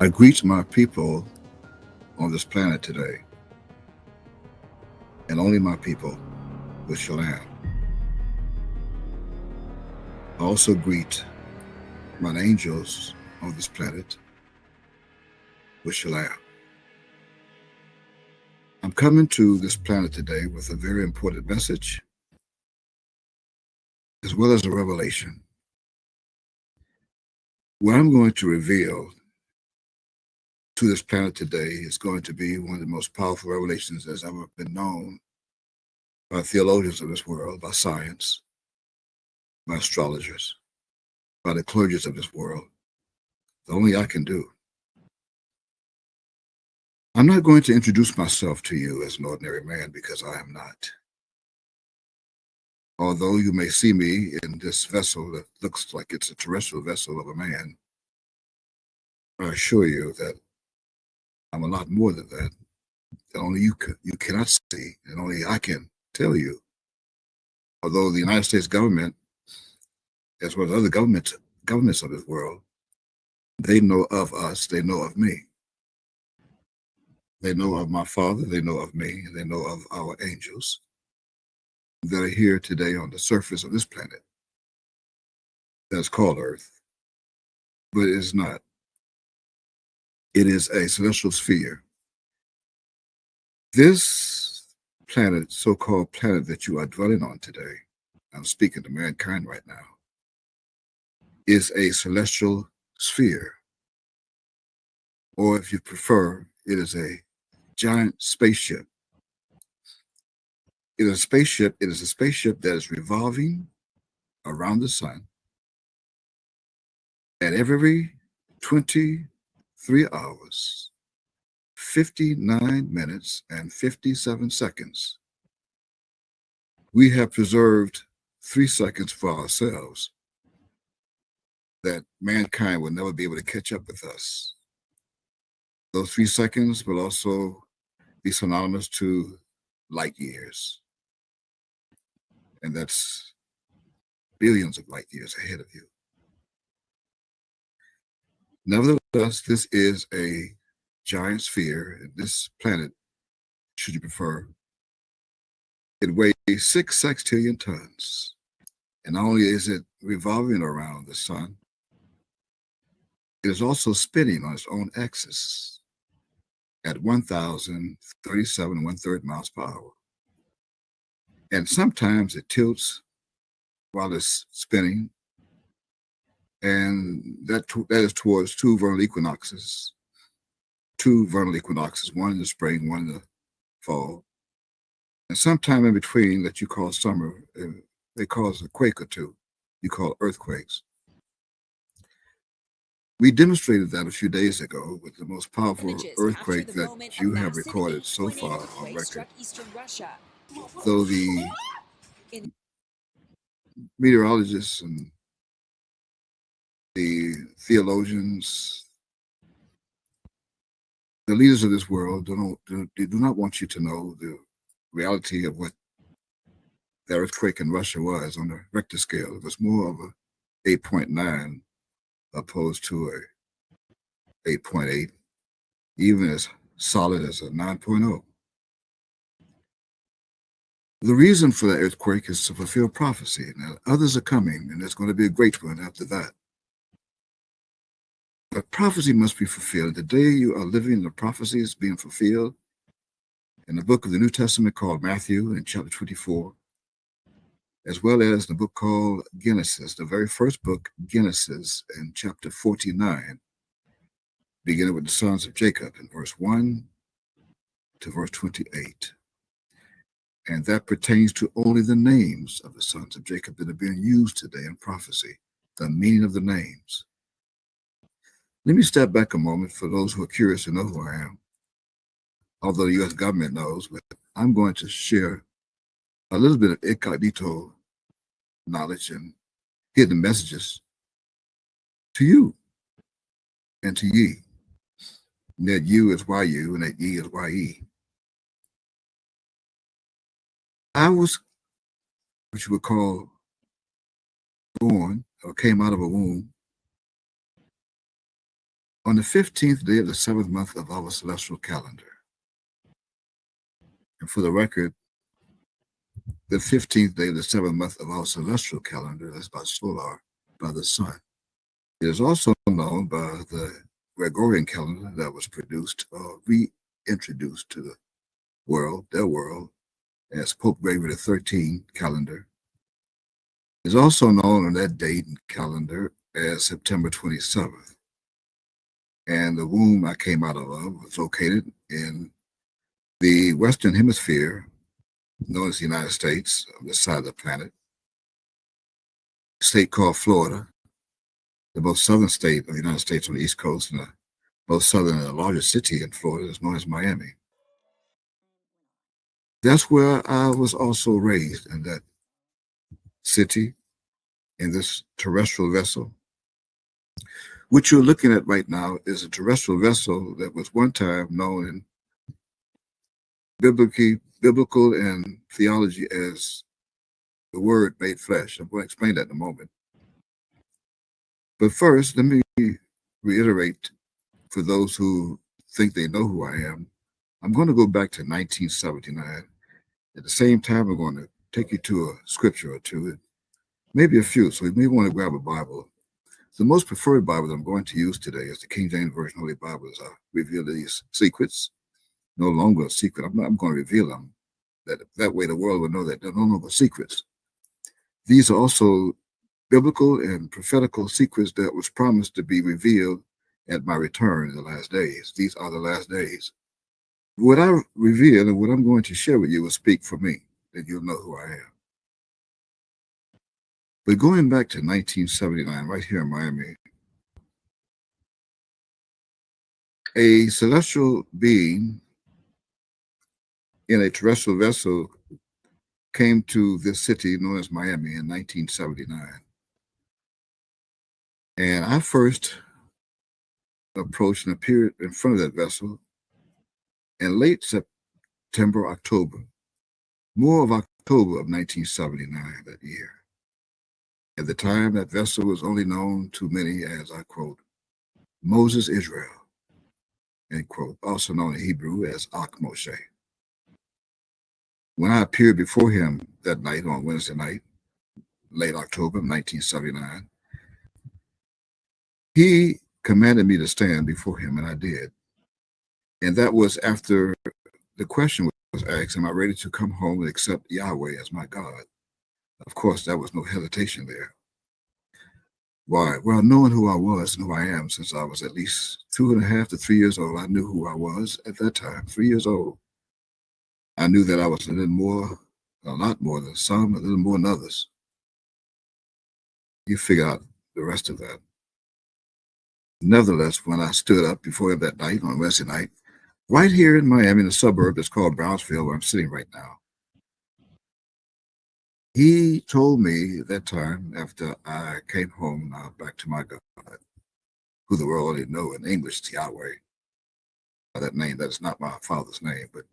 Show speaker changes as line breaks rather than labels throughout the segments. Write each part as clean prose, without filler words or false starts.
I greet my people on this planet today, and only my people with Shalom. I also greet my angels on this planet with Shalom. I'm coming to this planet today with a very important message, as well as a revelation. What I'm going to reveal to this planet today is going to be one of the most powerful revelations that's ever been known by theologians of this world, by science, by astrologers, by the clergies of this world. The only I can do. I'm not going to introduce myself to you as an ordinary man, because I am not. Although you may see me in this vessel that looks like it's a terrestrial vessel of a man, I assure you that I'm a lot more than that. That only you cannot see, and only I can tell you. Although the United States government, as well as other governments of this world, they know of us, they know of me. They know of my Father, they know of me, and they know of our angels that are here today on the surface of this planet that's called Earth, but it is not. It is a celestial sphere. This planet, so-called planet that you are dwelling on today, I'm speaking to mankind right now, is a celestial sphere. Or if you prefer, it is a giant spaceship. It is a spaceship that is revolving around the sun at every 23 hours, 59 minutes, and 57 seconds. We have preserved 3 seconds for ourselves that mankind will never be able to catch up with us. Those 3 seconds will also be synonymous to light years. And that's billions of light years ahead of you. Nevertheless, this is a giant sphere, and this planet, should you prefer, it weighs 6 sextillion tons. And not only is it revolving around the sun, it is also spinning on its own axis at 1,037 1/3 miles per hour. And sometimes it tilts while it's spinning, and that is towards two vernal equinoxes, one in the spring, one in the fall. And sometime in between that you call summer, they cause a quake or two, you call earthquakes. We demonstrated that a few days ago with the most powerful earthquake that you have recorded so far on record. Though the meteorologists and the theologians, the leaders of this world, they do not want you to know the reality of what the earthquake in Russia was on the Richter scale. It was more of a 8.9 opposed to a 8.8, even as solid as a 9.0. The reason for the earthquake is to fulfill prophecy. Now, others are coming, and there's going to be a great one after that. But prophecy must be fulfilled. The day you are living, the prophecy is being fulfilled in the book of the New Testament called Matthew in chapter 24, as well as the book called Genesis, the very first book, Genesis, in chapter 49, beginning with the sons of Jacob in verse 1 to verse 28. And that pertains to only the names of the sons of Jacob that are being used today in prophecy, the meaning of the names. Let me step back a moment for those who are curious to know who I am. Although the U.S. government knows, but I'm going to share a little bit of incognito knowledge and hidden messages to you and to ye. And that you is YU and that ye is YE. I was what you would call born or came out of a womb On the 15th day of the 7th month of our celestial calendar, and for the record, the 15th day of the 7th month of our celestial calendar, that's by solar, by the sun. It is also known by the Gregorian calendar that was produced or reintroduced to the world, their world, as Pope Gregory XIII calendar. It is also known on that date and calendar as September 27th. And the womb I came out of was located in the Western Hemisphere, known as the United States, on this side of the planet, a state called Florida, the most southern state of the United States on the East Coast, and the most southern and the largest city in Florida is known as Miami. That's where I was also raised, in that city, in this terrestrial vessel. What you're looking at right now is a terrestrial vessel that was one time known in biblical and theology as the Word made flesh. I'm going to explain that in a moment. But first, let me reiterate for those who think they know who I am. I'm going to go back to 1979. At the same time, we're going to take you to a scripture or two, maybe a few. So you may want to grab a Bible. The most preferred Bible that I'm going to use today is the King James Version Holy Bible, as I reveal these secrets. No longer a secret. I'm going to reveal them. That way the world will know that they're no longer secrets. These are also biblical and prophetical secrets that was promised to be revealed at my return in the last days. These are the last days. What I reveal and what I'm going to share with you will speak for me, and you'll know who I am. But going back to 1979, right here in Miami, a celestial being in a terrestrial vessel came to this city known as Miami in 1979. And I first approached and appeared in front of that vessel in late September, October, more of October of 1979 that year. At the time, that vessel was only known to many as, I quote, Moses Israel, end quote, also known in Hebrew as Ak Moshe. When I appeared before him that night, on Wednesday night, late October of 1979, he commanded me to stand before him, and I did. And that was after the question was asked, am I ready to come home and accept Yahweh as my God? Of course, there was no hesitation there. Why? Well, knowing who I was and who I am since I was at least 2.5 to 3 years old, I knew who I was at that time, 3 years old. I knew that I was a lot more than some, a little more than others. You figure out the rest of that. Nevertheless, when I stood up before him that night, on Wednesday night, right here in Miami, in a suburb that's called Brownsville, where I'm sitting right now, he told me at that time, after I came home back to my God, who the world already know in English is Yahweh. That name, that is not my father's name, but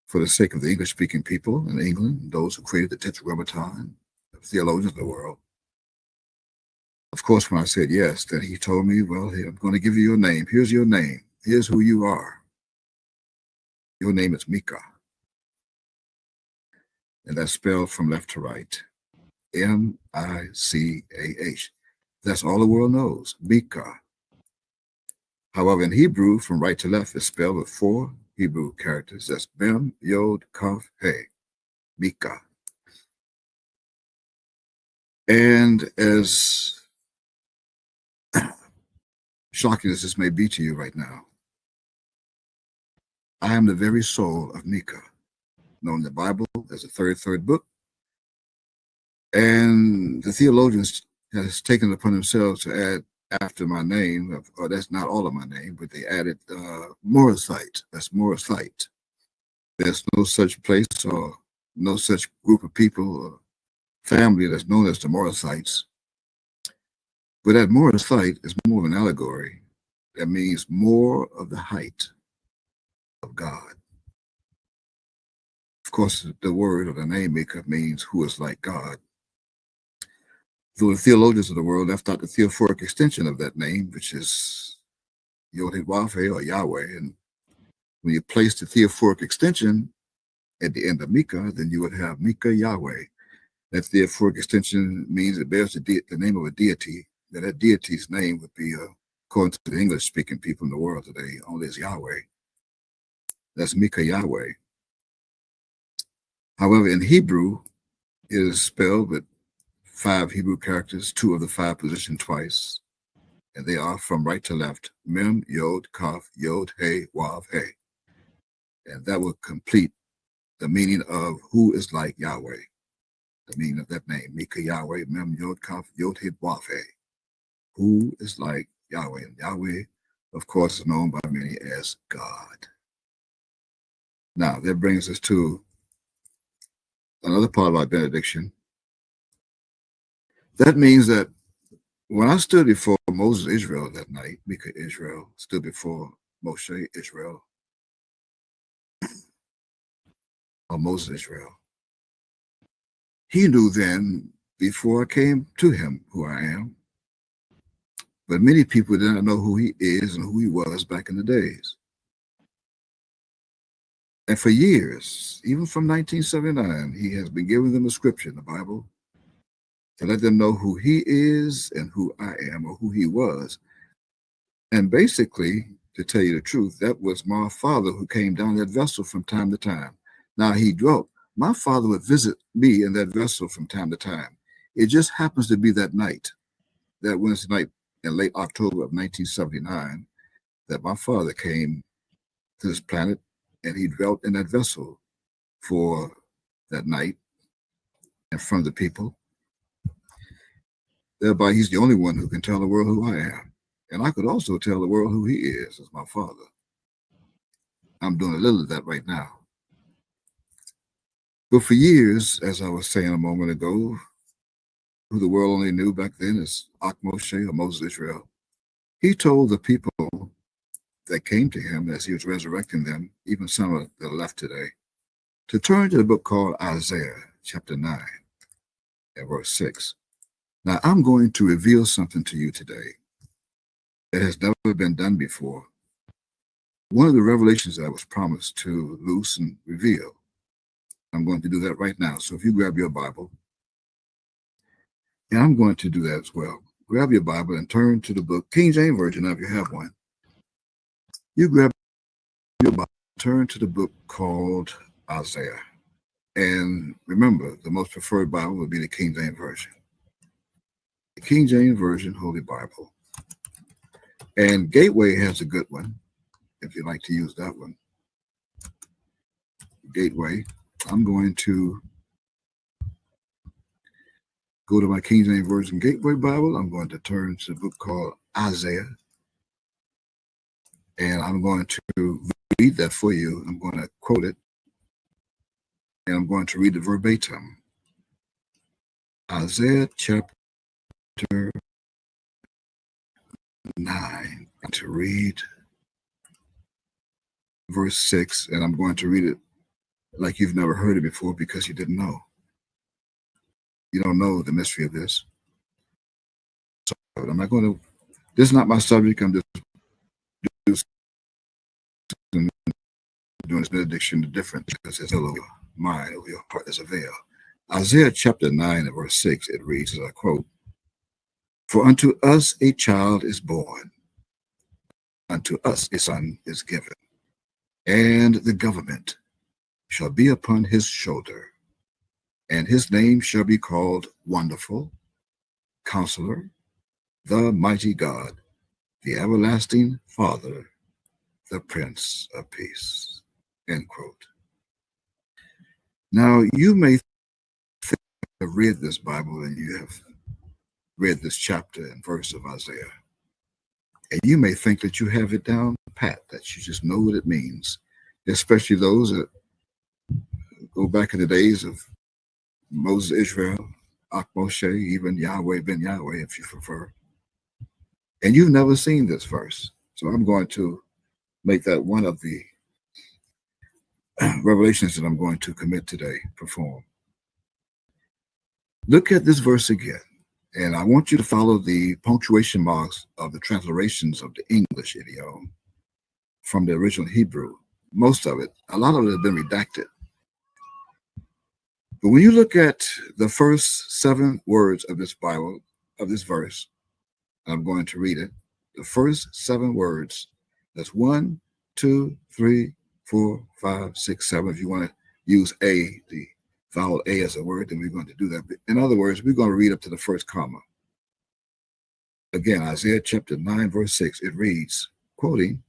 for the sake of the English-speaking people in England, those who created the Tetragrammaton, the theologians of the world. Of course, when I said yes, then he told me, well, I'm going to give you your name. Here's your name. Here's who you are. Your name is Micah. And that's spelled from left to right. M-I-C-A-H. That's all the world knows, Micah. However, in Hebrew, from right to left is spelled with 4 Hebrew characters. That's Mem, Yod, Kaf, He, Micah. And as shocking as this may be to you right now, I am the very soul of Micah, known in the Bible as the third book. And the theologians has taken it upon themselves to add after my name, or that's not all of my name, but they added Morithite. That's Morithite. There's no such place or no such group of people or family that's known as the Morithites. But that Morithite is more of an allegory. That means more of the height of God. Of course, the word or the name Micah means who is like God. Though the theologians of the world left out the theophoric extension of that name, which is Yod-Heh-Wav-Heh, or Yahweh. And when you place the theophoric extension at the end of Mika, then you would have Mika Yahweh. That theophoric extension means it bears the name of a deity. That deity's name would be, according to the English-speaking people in the world today, only is Yahweh. That's Mika Yahweh. However, in Hebrew, it is spelled with 5 Hebrew characters, 2 of the 5 positioned twice, and they are from right to left: Mem, Yod, Kaf, Yod, Hey, Wav, Hey. And that will complete the meaning of who is like Yahweh. The meaning of that name, Mika Yahweh, Mem, Yod, Kaf, Yod, Hey, Wav, Hey. Who is like Yahweh? And Yahweh, of course, is known by many as God. Now, that brings us to another part of our benediction. That means that when I stood before Moses Israel that night, Mika Israel stood before Moshe Israel, or Moses Israel, he knew then, before I came to him, who I am. But many people did not know who he is and who he was back in the days. And for years, even from 1979, he has been giving them a scripture in the Bible to let them know who he is and who I am, or who he was. And basically, to tell you the truth, that was my father who came down that vessel from time to time. Now he dwelt. My father would visit me in that vessel from time to time. It just happens to be that night, that Wednesday night in late October of 1979, that my father came to this planet, and he dwelt in that vessel for that night in front of the people. Thereby, he's the only one who can tell the world who I am. And I could also tell the world who he is as my father. I'm doing a little of that right now. But for years, as I was saying a moment ago, who the world only knew back then as Ak Moshe, or Moses Israel, he told the people that came to him as he was resurrecting them, even some that are left today, to turn to the book called Isaiah, chapter 9, and verse 6. Now, I'm going to reveal something to you today that has never been done before. One of the revelations that I was promised to loose and reveal. I'm going to do that right now. So if you grab your Bible, and I'm going to do that as well. Grab your Bible and turn to the book, King James Version, if you have one. You grab your Bible, turn to the book called Isaiah. And remember, the most preferred Bible would be the King James Version. The King James Version, Holy Bible. And Gateway has a good one, if you like to use that one. Gateway. I'm going to go to my King James Version Gateway Bible. I'm going to turn to the book called Isaiah. And I'm going to read that for you. I'm going to quote it. And I'm going to read it verbatim. Isaiah chapter 9. To read verse 6. And I'm going to read it like you've never heard it before, because you didn't know. You don't know the mystery of this. So I'm not going to, this is not my subject. I'm just doing this benediction different, because it's a little mind over your heart. There's a veil. Isaiah chapter 9 and verse 6, it reads, as I quote, "For unto us a child is born, unto us a son is given, and the government shall be upon his shoulder, and his name shall be called Wonderful, Counselor, the Mighty God, the Everlasting Father, the Prince of Peace." End quote. Now, you may have read this Bible, and you have read this chapter and verse of Isaiah, and you may think that you have it down pat, that you just know what it means, especially those that go back in the days of Moses Israel, Ak Moshe, even Yahweh ben Yahweh, if you prefer. And you've never seen this verse. So I'm going to make that one of the revelations that I'm going to commit today, perform. Look at this verse again, And I want you to follow the punctuation marks of the transliterations of the English idiom from the original Hebrew. Most of it, a lot of it has been redacted. But when you look at the first 7 words of this Bible, of this verse, I'm going to read it. The first 7 words, that's 1, 2, 3, 4, 5, 6, 7. If you want to use A, the vowel A as a word, then we're going to do that. But in other words, we're going to read up to the first comma. Again, Isaiah chapter 9, verse 6, it reads, quoting,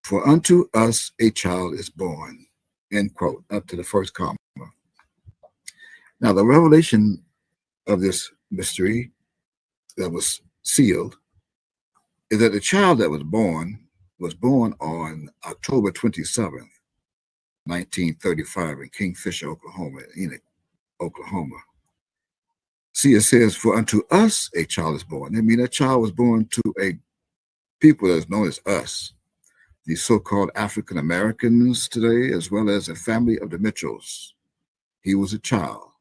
"For unto us a child is born," end quote, up to the first comma. Now, the revelation of this mystery that was sealed is that the child that was born on October 27th, 1935 in Kingfisher, Oklahoma, Enoch, Oklahoma. See, it says, "For unto us a child is born." I mean, that child was born to a people that is known as us, the so-called African Americans today, as well as a family of the Mitchells. He was a child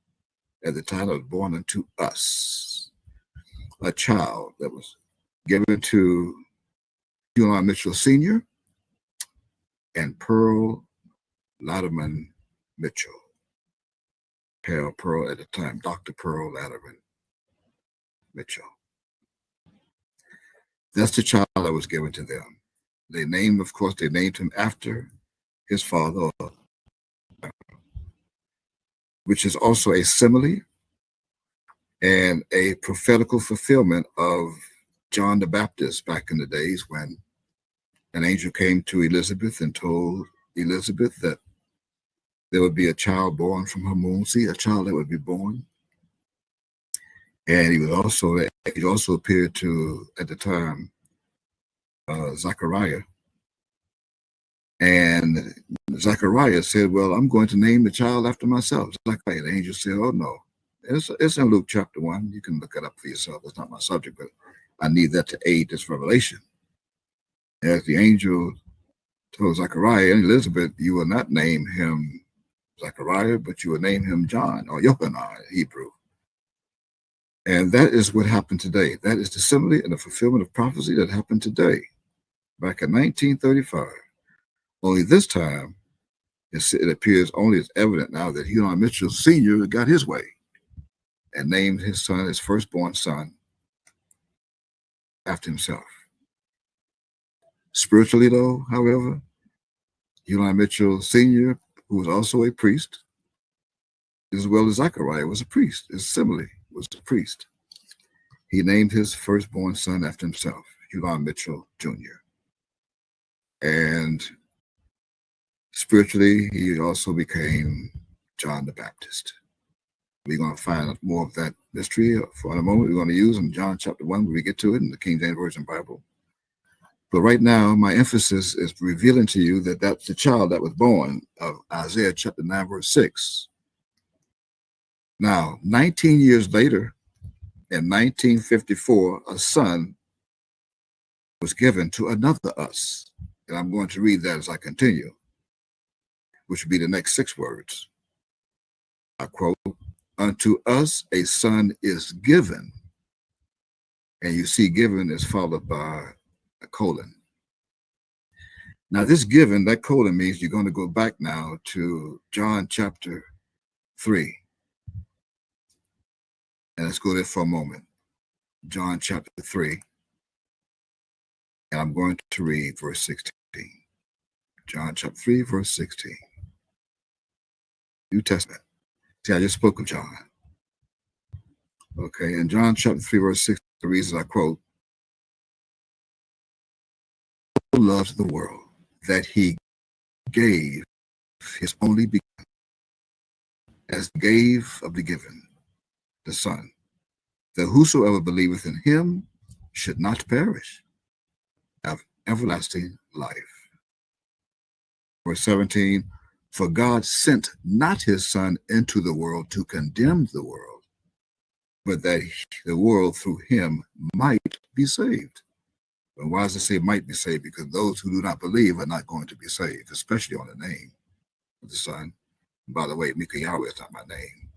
at the time that was born unto us, a child that was given to Huron Mitchell Sr. and Pearl Latterman Mitchell. Pearl at the time, Dr. Pearl Latterman Mitchell. That's the child that was given to them. They named him after his father, which is also a simile and a prophetical fulfillment of John the Baptist back in the days when an angel came to Elizabeth and told Elizabeth that there would be a child born from her womb. See, a child that would be born. And he also appeared to, at the time, Zechariah. And Zechariah said, "Well, I'm going to name the child after myself." Zechariah, the angel said, "Oh, no." It's in Luke chapter 1. You can look it up for yourself. It's not my subject, but I need that to aid this revelation. As the angel told Zechariah and Elizabeth, "You will not name him Zechariah, but you will name him John," or Yochanan in Hebrew. And that is what happened today. That is the simile and the fulfillment of prophecy that happened today, back in 1935. Only this time, it appears only as evident now that Huron Mitchell Sr. got his way and named his son, his firstborn son, after himself. Spiritually, though, however, Huron Mitchell Sr., who was also a priest, as well as Zechariah was a priest, his simile was a priest. He named his firstborn son after himself, Huron Mitchell Jr. And spiritually, he also became John the Baptist. We're going to find out more of that mystery for a moment. We're going to use in John chapter 1 when we get to it in the King James Version Bible. But right now, my emphasis is revealing to you that that's the child that was born of Isaiah chapter 9, verse 6. Now, 19 years later, in 1954, a son was given to another us. And I'm going to read that as I continue, which would be the next 6 words. I quote, "Unto us a son is given." And you see given is followed by a colon. Now this given, that colon means you're going to go back now to John chapter 3. And let's go there for a moment. John chapter 3. And I'm going to read verse 16. John chapter 3, verse 16. New Testament. See, I just spoke of John. Okay, in John chapter 3, verse 6, the reason I quote, "Loves the world that he gave his only begotten, as gave of the given, the Son, that whosoever believeth in him should not perish, have everlasting life." Verse 17, "For God sent not his Son into the world to condemn the world, but that the world through him might be saved." And why does it say might be saved? Because those who do not believe are not going to be saved, especially on the name of the Son. And by the way, Mika Yahweh is not my name.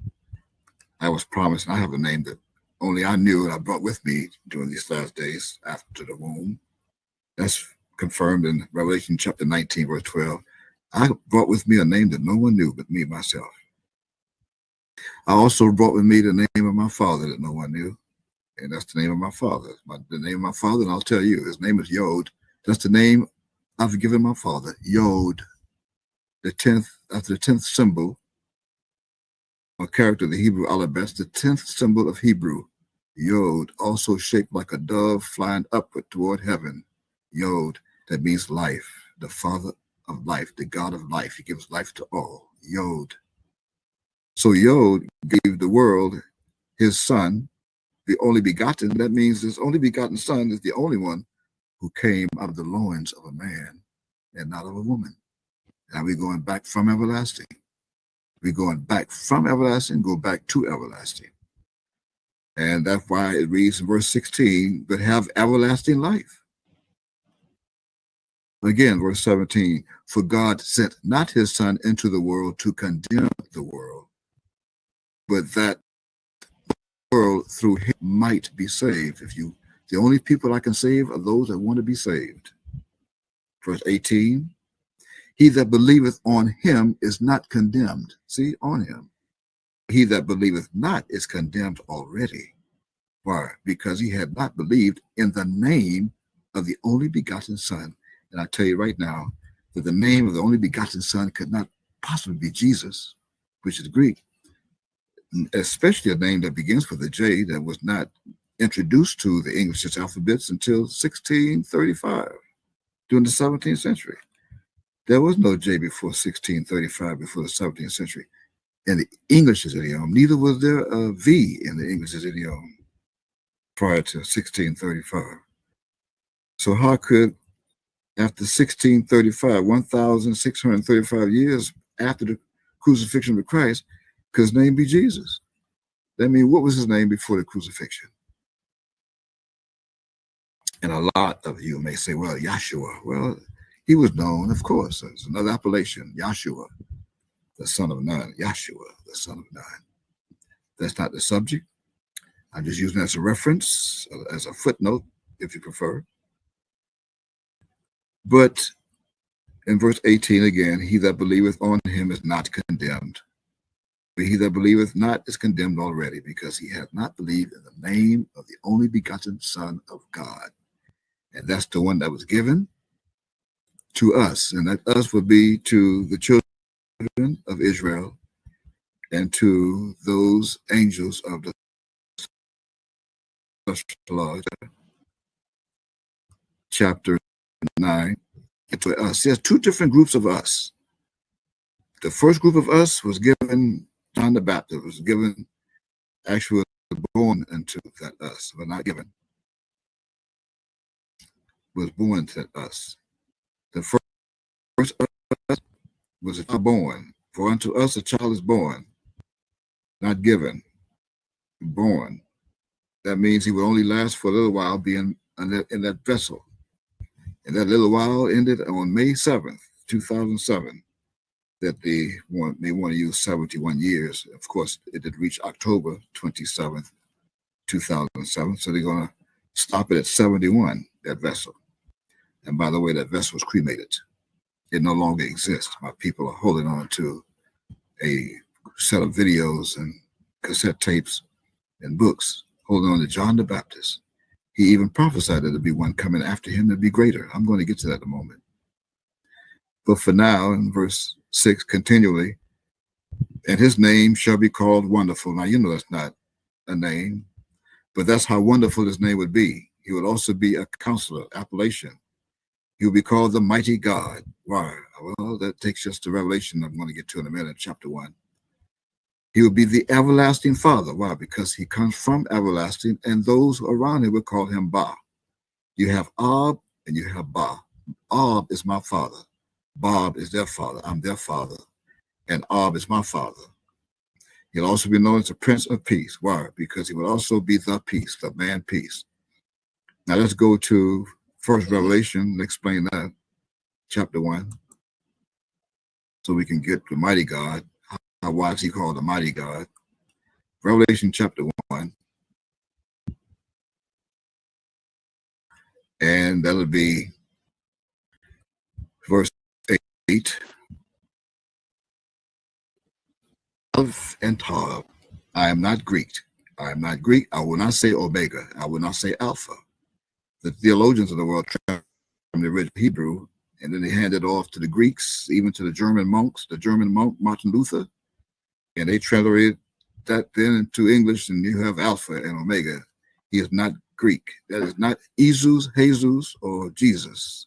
I was promised, and I have a name that only I knew and I brought with me during these last days after the womb. That's confirmed in Revelation chapter 19, verse 12. I brought with me a name that no one knew but me, myself. I also brought with me the name of my father that no one knew. And that's the name of my father. The name of my father, and I'll tell you, his name is Yod. That's the name I've given my father, Yod. The 10th, after the 10th symbol, or character of the Hebrew alphabet, the 10th symbol of Hebrew, Yod, also shaped like a dove flying upward toward heaven. Yod, that means life, the father of life, the God of life. He gives life to all. Yod. So Yod gave the world his son, the only begotten. That means his only begotten son is the only one who came out of the loins of a man and not of a woman. And we're going back from everlasting. We're going back from everlasting, go back to everlasting. And that's why it reads in verse 16, but have everlasting life. Again, verse 17, for God sent not his son into the world to condemn the world, but that the world through him might be saved. The only people I can save are those that want to be saved. Verse 18, he that believeth on him is not condemned. See, on him. He that believeth not is condemned already. Why? Because he had not believed in the name of the only begotten Son. And I tell you right now that the name of the only begotten Son could not possibly be Jesus, which is Greek, especially a name that begins with a J that was not introduced to the English alphabets until 1635, during the 17th century. There was no J before 1635, before the 17th century. In the English's idiom, neither was there a V in the English's idiom prior to 1635. So how could, after 1635, 1,635 years after the crucifixion of Christ, could his name be Jesus? That means, what was his name before the crucifixion? And a lot of you may say, well, Yahshua. Well, he was known, of course, as another appellation, Yahshua, the son of Nun. Yahshua, the son of Nun. That's not the subject. I'm just using it as a reference, as a footnote, if you prefer. But in verse 18 again, he that believeth on him is not condemned. But he that believeth not is condemned already, because he hath not believed in the name of the only begotten Son of God. And that's the one that was given to us. And that us would be to the children of Israel and to those angels of the Lord. Chapter 9. To us. There's two different groups of us. The first group of us was given, John the Baptist was given, actually born into that us, but not given, was born to us. The first us was a child born. For unto us a child is born, not given, born. That means he will only last for a little while being in that vessel. And that little while ended on May 7th, 2007. That they want to use 71 years. Of course, it did reach October 27th, 2007. So they're going to stop it at 71, that vessel. And by the way, that vessel was cremated. It no longer exists. My people are holding on to a set of videos and cassette tapes and books, holding on to John the Baptist. He even prophesied that there'd be one coming after him that'd be greater. I'm going to get to that in a moment. But for now, in verse 6, continually, and his name shall be called Wonderful. Now, you know that's not a name, but that's how wonderful his name would be. He would also be a counselor, appellation. He will be called the Mighty God. Why? Well, that takes us to Revelation. I'm going to get to in a minute, chapter 1. He will be the everlasting Father. Why? Because he comes from everlasting, and those around him will call him Ba. You have Ab and you have Ba. Ab is my father. Bob is their father. I'm their father. And Ab is my father. He'll also be known as the Prince of Peace. Why? Because he will also be the peace, the man peace. Now let's go to first Revelation and explain that, chapter 1, so we can get the mighty God. Why is he called the mighty God? Revelation chapter 1. And that'll be verse 8. Aleph and Tav. I am not Greek. I am not Greek. I will not say Omega. I will not say Alpha. The theologians of the world from the original Hebrew, and then they handed off to the Greeks, even to the German monks, the German monk Martin Luther, and they translated that then into English, and you have Alpha and Omega. He is not Greek. That is not Jesus, or Jesus.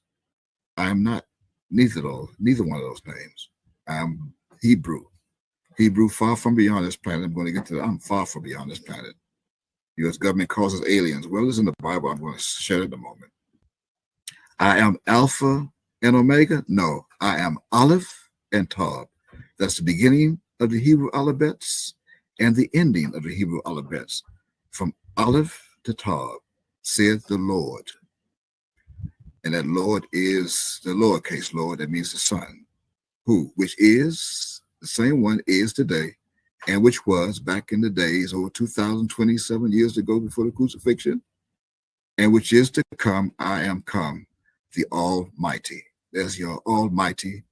I am not neither one of those names. I am Hebrew. Hebrew, far from beyond this planet. I'm going to get to that. I'm far from beyond this planet. U.S. government calls us aliens. Well, it's in the Bible. I'm going to share it in a moment. I am Alpha and Omega. No, I am Aleph and Tav. That's the beginning of the Hebrew alphabets and the ending of the Hebrew alphabets. From Aleph to Tav, saith the Lord. And that Lord is the lowercase Lord. That means the Son. Who? Which is the same one is today, and which was back in the days over 2,027 years ago before the crucifixion, and which is to come. I am come, the Almighty. There's your Almighty,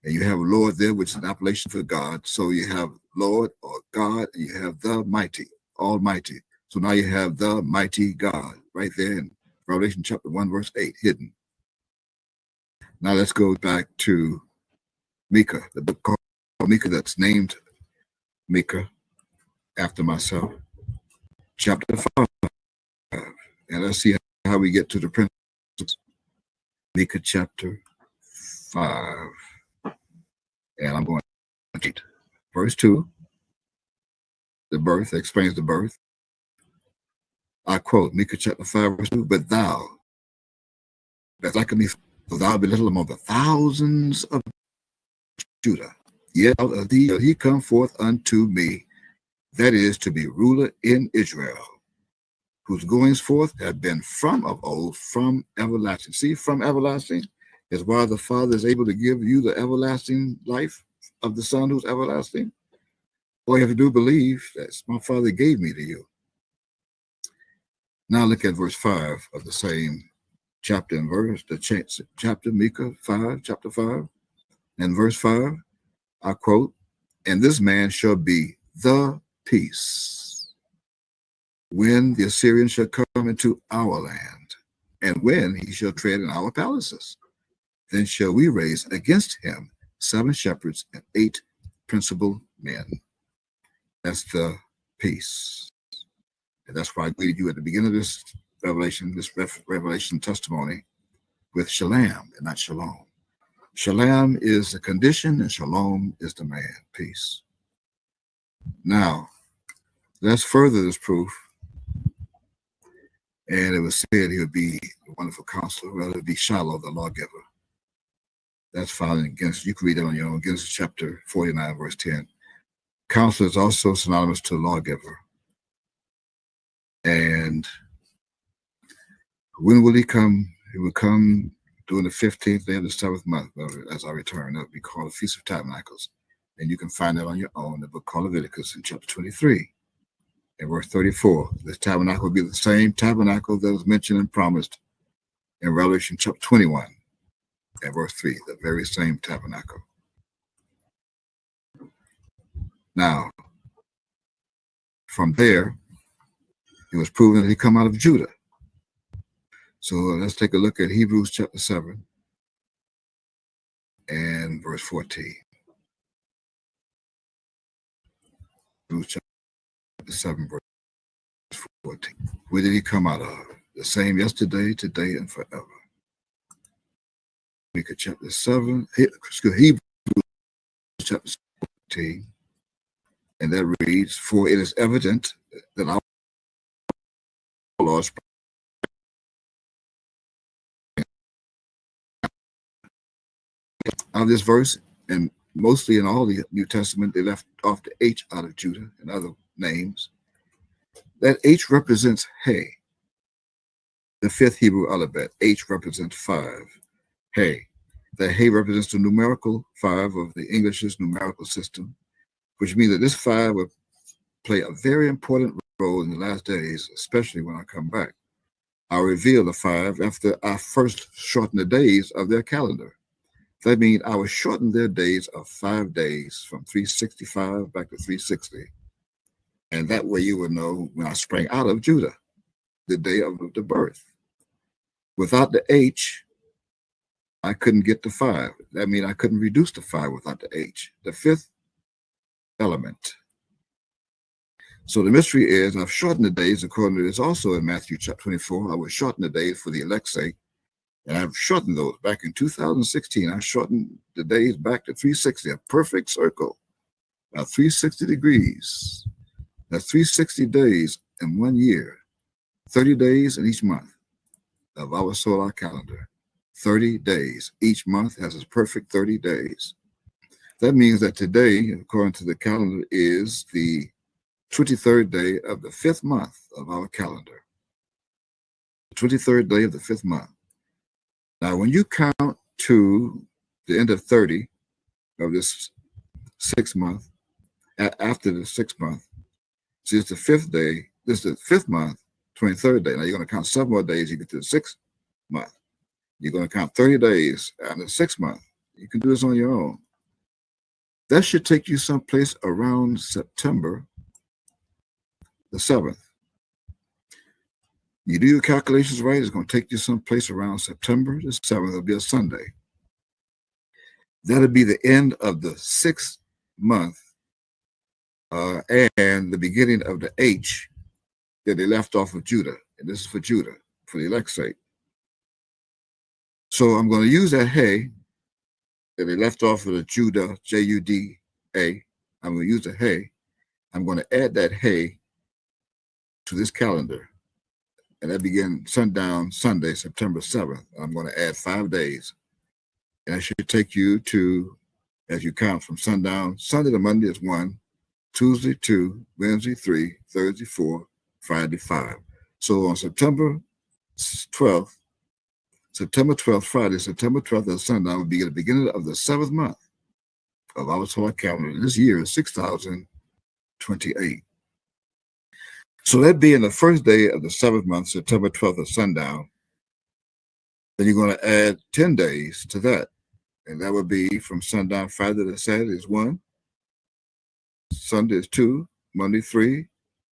and you have Lord there, which is an appellation for God. So you have Lord or God, and you have the Mighty, Almighty. So now you have the Mighty God right there in Revelation chapter 1, verse 8, hidden. Now let's go back to Micah, the book called Micah, that's named Micah after myself, chapter 5. And let's see how we get to the principles. Micah chapter 5. And I'm going to read verse 2. The birth explains the birth. I quote Micah chapter 5, verse 2. But thou, that's like me, for thou be little among the thousands of Judah. Yet out of thee shall he come forth unto me, that is, to be ruler in Israel, whose goings forth have been from of old, from everlasting. See, from everlasting is why the Father is able to give you the everlasting life of the Son who's everlasting. All you have to do believe that my Father gave me to you. Now look at verse 5 of the same chapter and verse, the chapter, Micah 5, chapter 5, and verse 5, I quote, and this man shall be the peace when the Assyrian shall come into our land, and when he shall tread in our palaces. Then shall we raise against him 7 shepherds and 8 principal men. That's the peace. And that's why I greeted you at the beginning of this revelation testimony with shalom and not shalom. Shalom is the condition and shalom is the man, peace. Now, let's further this proof. And it was said he would be a wonderful counselor. Well, it would be Shiloh, the lawgiver. That's found in Genesis. You can read that on your own. Genesis chapter 49, verse 10. Counselor is also synonymous to lawgiver. And when will he come? He will come during the 15th day of the 7th month, as I return. That would be called the Feast of Tabernacles. And you can find that on your own in the book called Leviticus in chapter 23. In verse 34, this tabernacle will be the same tabernacle that was mentioned and promised in Revelation chapter 21 and verse 3, the very same tabernacle. Now, from there, it was proven that he come out of Judah. So let's take a look at Hebrews chapter 7 and verse 14. Hebrews chapter 7, verse 14. Where did he come out of? The same yesterday, today, and forever. Micah chapter 7, Hebrews chapter 14, and that reads, for it is evident that our Lord's of this verse, and mostly in all the New Testament, they left off the H out of Judah and other names. That H represents Hey, the 5th Hebrew alphabet. H represents 5. Hey. The Hey represents the numerical 5 of the English's numerical system, which means that this 5 will play a very important role in the last days, especially when I come back. I'll reveal the 5 after I first shorten the days of their calendar. That means I will shorten their days of 5 days from 365 back to 360. And that way you will know when I sprang out of Judah, the day of the birth. Without the H, I couldn't get to 5. That means I couldn't reduce to 5 without the H, the 5th element. So the mystery is I've shortened the days according to this also in Matthew chapter 24. I would shorten the days for the elect's sake. And I've shortened those back in 2016. I shortened the days back to 360, a perfect circle, about 360 degrees. That's 360 days in 1 year, 30 days in each month of our solar calendar. 30 days. Each month has its perfect 30 days. That means that today, according to the calendar, is the 23rd day of the 5th month of our calendar. The 23rd day of the 5th month. Now, when you count to the end of 30 of this 6th month, after the 6th month, see, it's the 5th day, this is the 5th month, 23rd day. Now, you're going to count 7 more days, you get to the 6th month. You're going to count 30 days out of the 6th month. You can do this on your own. That should take you someplace around September the 7th. You do your calculations right, it's going to take you someplace around September the 7th. It'll be a Sunday. That'll be the end of the 6th month and the beginning of the H that they left off of Judah. And this is for Judah, for the elect's sake. So I'm going to use that hay that they left off of the Judah, J-U-D-A. I'm going to use the hay. I'm going to add that hay to this calendar. And that begins sundown Sunday, September 7th. I'm going to add 5 days. And that should take you to, as you count from sundown, Sunday to Monday is 1, Tuesday 2, Wednesday 3, Thursday 4, Friday 5. So on September 12th, Friday, September 12th at sundown will be the beginning of the 7th month of our solar calendar. This year is 6028. So that being the first day of the 7th month, September 12th at sundown, then you're going to add 10 days to that. And that would be from sundown Friday to Saturday is 1, Sunday is 2, Monday 3,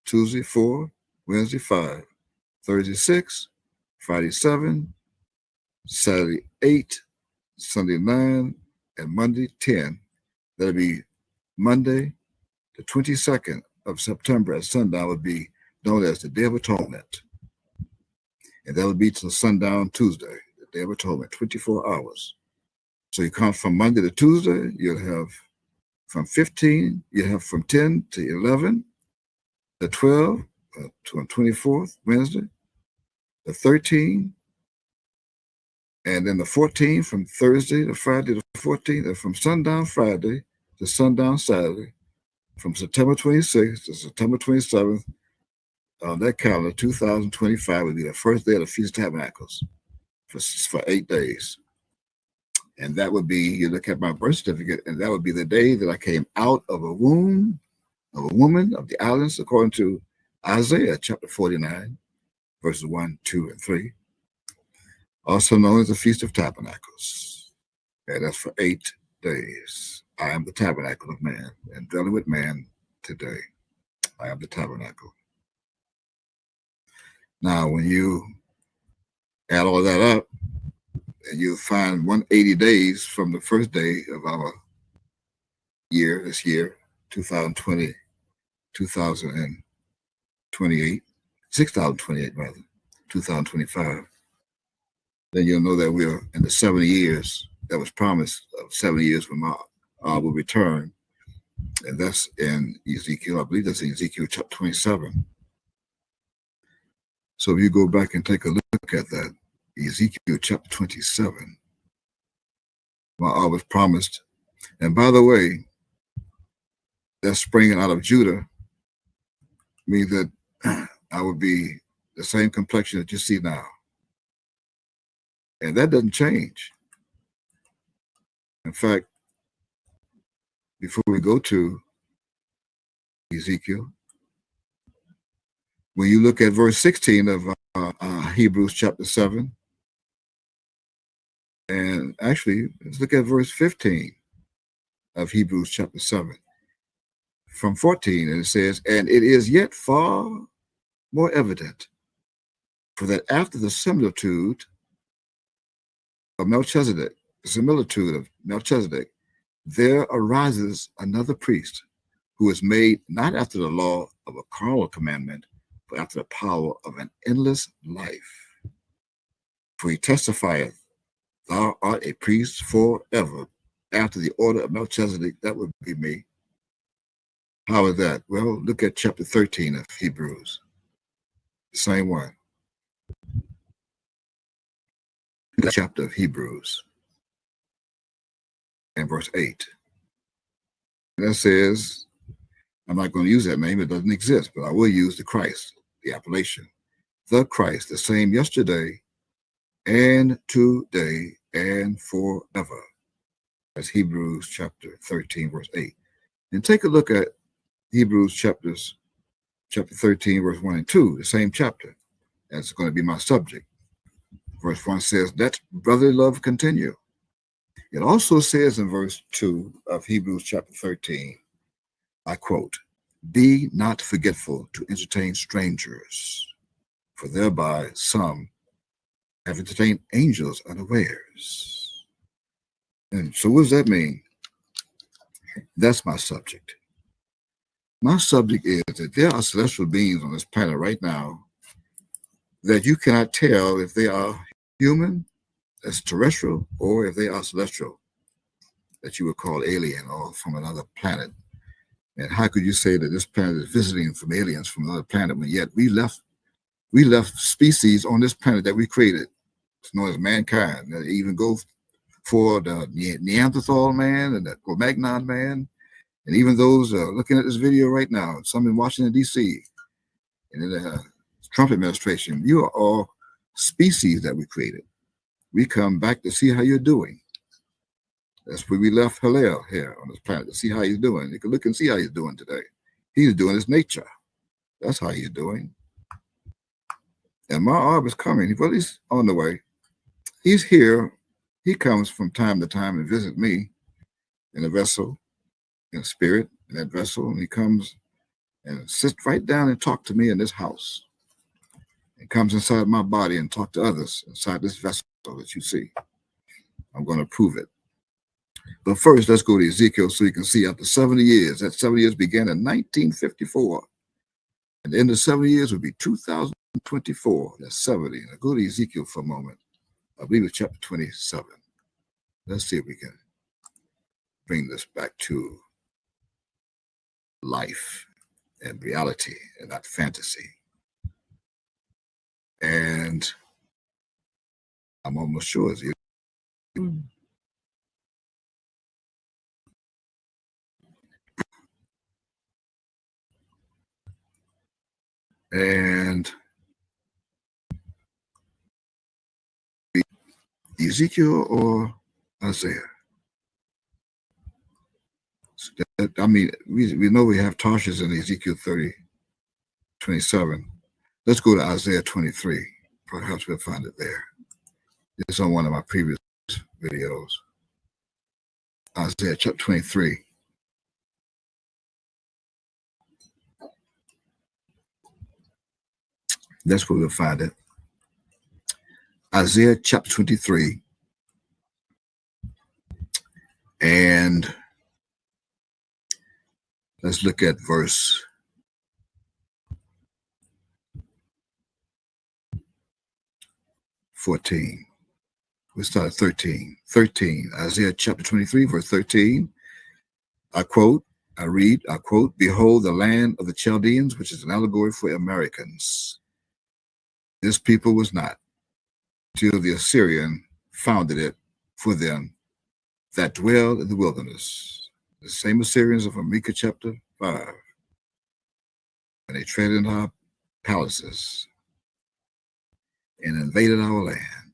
Tuesday 4, Wednesday 5, Thursday 6, Friday 7, Saturday 8, Sunday 9, and Monday 10. That'll be Monday, the 22nd of September at sundown would be known as the Day of Atonement. And that would be till sundown Tuesday, the Day of Atonement, 24 hours. So you count from Monday to Tuesday, you'll have from 15, you have from 10 to 11, the 12, to 24th, Wednesday, the 13, and then the 14th from Thursday to Friday the 14th, and from sundown Friday to sundown Saturday, from September 26th to September 27th, on that calendar, 2025 would be the first day of the Feast of Tabernacles for 8 days. And that would be, you look at my birth certificate, and that would be the day that I came out of a womb of a woman of the islands, according to Isaiah chapter 49, verses 1, 2, and 3, also known as the Feast of Tabernacles. And that's for 8 days. I am the tabernacle of man, and dwelling with man today. I am the tabernacle. Now, when you add all that up, and you find 180 days from the first day of our year, this year, 2020, 2028, 6028 rather, 2025, then you'll know that we're in the 70 years that was promised of 70 years when will return. And that's in Ezekiel, I believe that's in Ezekiel chapter 27. So if you go back and take a look at that, Ezekiel chapter 27, I was promised. And by the way, that springing out of Judah means that I would be the same complexion that you see now. And that doesn't change. In fact, before we go to Ezekiel, When you look at verse 16 of Hebrews chapter 7, and actually, let's look at verse 15 of Hebrews chapter 7 from 14, and it says, "And it is yet far more evident, for that after the similitude of Melchizedek, there arises another priest who is made not after the law of a carnal commandment, but after the power of an endless life. For he testifieth, thou art a priest forever, after the order of Melchizedek." That would be me. How is that? Well, look at chapter 13 of Hebrews. The same one. The chapter of Hebrews and verse 8. And that says, I'm not going to use that name, it doesn't exist, but I will use the Christ, the appellation. The Christ, the same yesterday and today and forever. That's Hebrews chapter 13, verse 8. And take a look at Hebrews chapter 13, verse 1 and 2, the same chapter. That's going to be my subject. Verse 1 says, "Let brotherly love continue." It also says in verse 2 of Hebrews chapter 13, I quote, "Be not forgetful to entertain strangers, for thereby some have entertained angels unawares." And so what does that mean? That's my subject. My subject is that there are celestial beings on this planet right now that you cannot tell if they are human, as terrestrial, or if they are celestial, that you would call alien or from another planet. And how could you say that this planet is visiting from aliens from another planet when yet we left species on this planet that we created? It's known as mankind. That even goes for the Neanderthal man and the Cro-Magnon man, and even those looking at this video right now, some in Washington, D.C., and in the Trump administration. You are all species that we created. We come back to see how you're doing. That's where we left Hillel here on this planet, to see how he's doing. You can look and see how he's doing today. He's doing his nature. That's how he's doing. And my Arb is coming. Well, he's on the way. He's here. He comes from time to time and visit me in a vessel, in a spirit, in that vessel. And he comes and sits right down and talk to me in this house. And comes inside my body and talk to others inside this vessel that you see. I'm going to prove it. But first, let's go to Ezekiel so you can see after 70 years. That 70 years began in 1954. And the end of 70 years would be 2024. That's 70. Now go to Ezekiel for a moment. I believe it's chapter 27. Let's see if we can bring this back to life and reality and not fantasy. And I'm almost sure it's and Ezekiel or Isaiah. So I mean, we know we have Tarshish in Ezekiel 27. Let's go to Isaiah 23. Perhaps we'll find it there. It's on one of my previous videos. Isaiah chapter 23. That's where we'll find it. Isaiah chapter 23. And let's look at verse 14. We'll start at 13. 13. Isaiah chapter 23, verse 13. I quote, "Behold, the land of the Chaldeans, which is an allegory for Americans. This people was not, till the Assyrian founded it for them that dwell in the wilderness." The same Assyrians of Micah chapter 5. And they treaded in our palaces and invaded our land.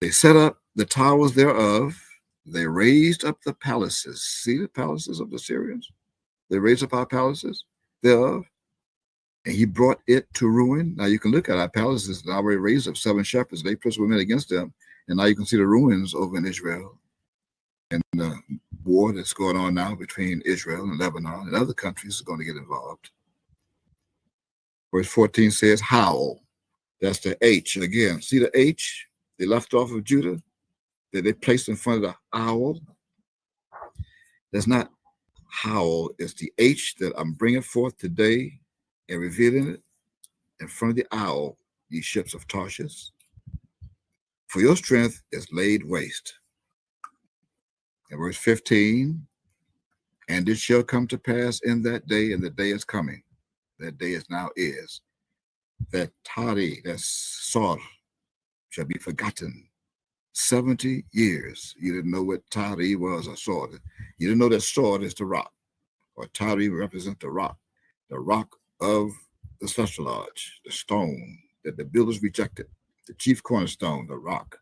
They set up the towers thereof. They raised up the palaces. See the palaces of the Assyrians? They raised up our palaces thereof. and he brought it to ruin. Now you can look at our palaces that already raised up 7 shepherds. They pushed women against them. And now you can see the ruins over in Israel and the war that's going on now between Israel and Lebanon and other countries are going to get involved. Verse 14 says, howl. That's the H. And again, see the H they left off of Judah that they placed in front of the owl? That's not howl. It's the H that I'm bringing forth today and revealing it in front of the owl, ye ships of Tarshish. For your strength is laid waste. And verse 15, and it shall come to pass in that day, and the day is coming, that day is now is, that Tari, that sword, shall be forgotten 70 years. You didn't know what Tari was, a sword. You didn't know that sword is the rock, or Tari represents the rock of the special lodge, the stone that the builders rejected, the chief cornerstone, the rock.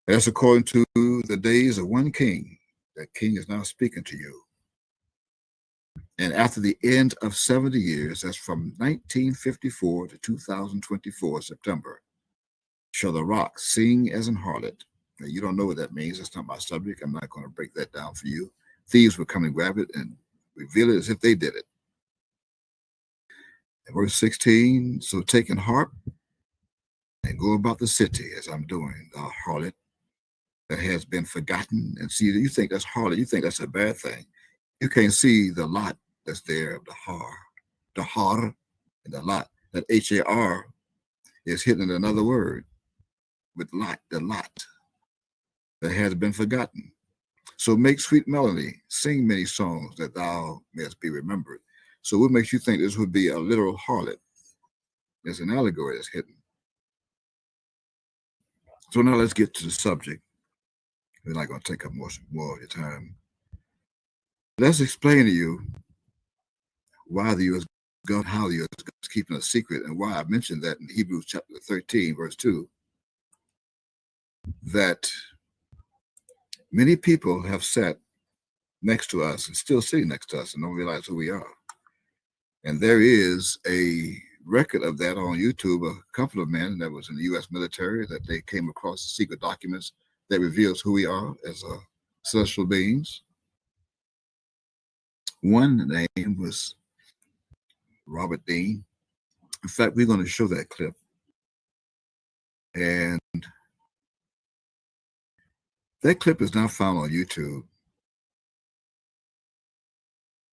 That's according to the days of one king. That king is now speaking to you. And after the end of 70 years, that's from 1954 to 2024, September, shall the rock sing as an harlot. Now, you don't know what that means. That's not my subject. I'm not going to break that down for you. Thieves will come and grab it and reveal it as if they did it. And verse 16, so take an harp and go about the city as I'm doing, thou harlot that has been forgotten. And see, you think that's harlot, you think that's a bad thing. You can't see the lot that's there of the har, and the lot. That H-A-R is hidden in another word with lot, the lot that has been forgotten. So make sweet melody, sing many songs that thou mayest be remembered. So what makes you think this would be a literal harlot? There's an allegory that's hidden. So now let's get to the subject. We're not going to take up more of your time. Let's explain to you why the U.S. government, how the U.S. government is keeping a secret, and why I mentioned that in Hebrews chapter 13, verse 2, that many people have sat next to us and still sitting next to us and don't realize who we are. And there is a record of that on YouTube, a couple of men that was in the U.S. military, that they came across secret documents that reveals who we are as celestial beings. One name was Robert Dean. In fact, we're going to show that clip. And that clip is now found on YouTube.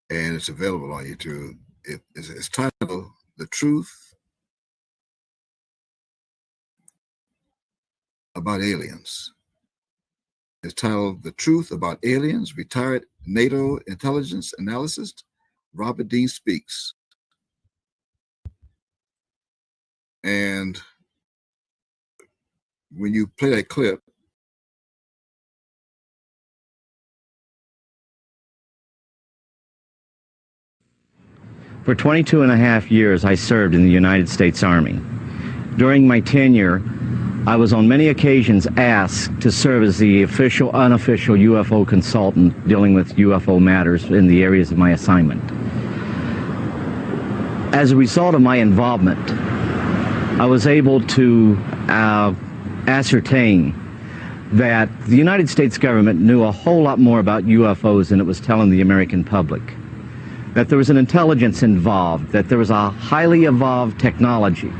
And it's available on YouTube. It's titled, The Truth About Aliens. It's titled, The Truth About Aliens, Retired NATO Intelligence Analyst Robert Dean Speaks. And when you play that clip,
for 22 and a half years, I served in the United States Army. During my tenure, I was on many occasions asked to serve as the official, unofficial UFO consultant dealing with UFO matters in the areas of my assignment. As a result of my involvement, I was able to ascertain that the United States government knew a whole lot more about UFOs than it was telling the American public. That there was an intelligence involved, that there was a highly evolved technology.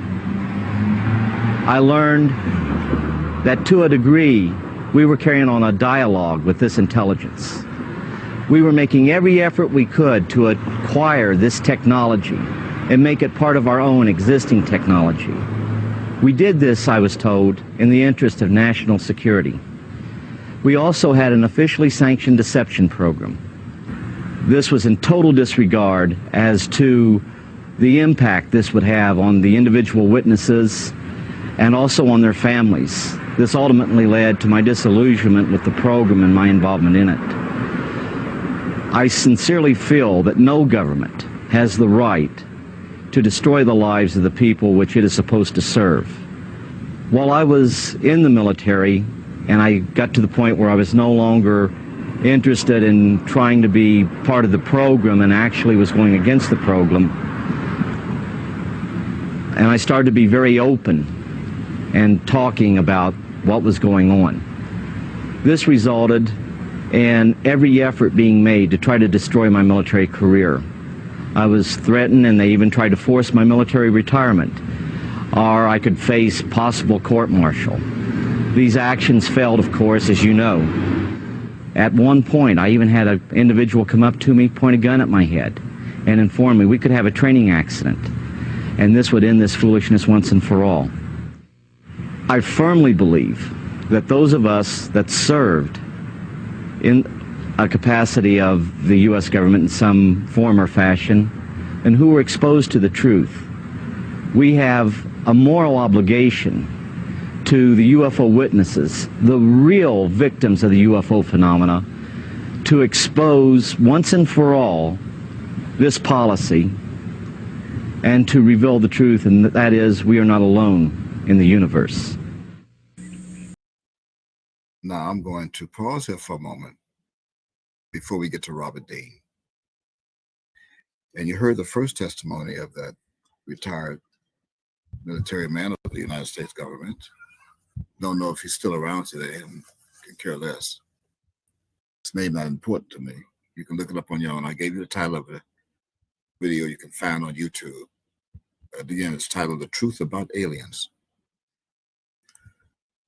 I learned that to a degree, we were carrying on a dialogue with this intelligence. We were making every effort we could to acquire this technology and make it part of our own existing technology. We did this, I was told, in the interest of national security. We also had an officially sanctioned deception program. This was in total disregard as to the impact this would have on the individual witnesses and also on their families. This ultimately led to my disillusionment with the program and my involvement in it. I sincerely feel that no government has the right to destroy the lives of the people which it is supposed to serve. While I was in the military and I got to the point where I was no longer interested in trying to be part of the program and actually was going against the program, and I started to be very open and talking about what was going on. This resulted in every effort being made to try to destroy my military career. I was threatened, and they even tried to force my military retirement, or I could face possible court-martial. These actions failed, of course, as you know. At one point, I even had an individual come up to me, point a gun at my head, and inform me we could have a training accident, and this would end this foolishness once and for all. I firmly believe that those of us that served in a capacity of the U.S. government in some form or fashion, and who were exposed to the truth, we have a moral obligation to the UFO witnesses, the real victims of the UFO phenomena, to expose once and for all this policy and to reveal the truth, and that is, we are not alone in the universe.
Now, I'm going to pause here for a moment before we get to Robert Dean. And you heard the first testimony of that retired military man of the United States government. Don't know if he's still around today and can care less. His name not important to me. You can look it up on your own. I gave you the title of the video you can find on YouTube. Again, it's titled The Truth About Aliens.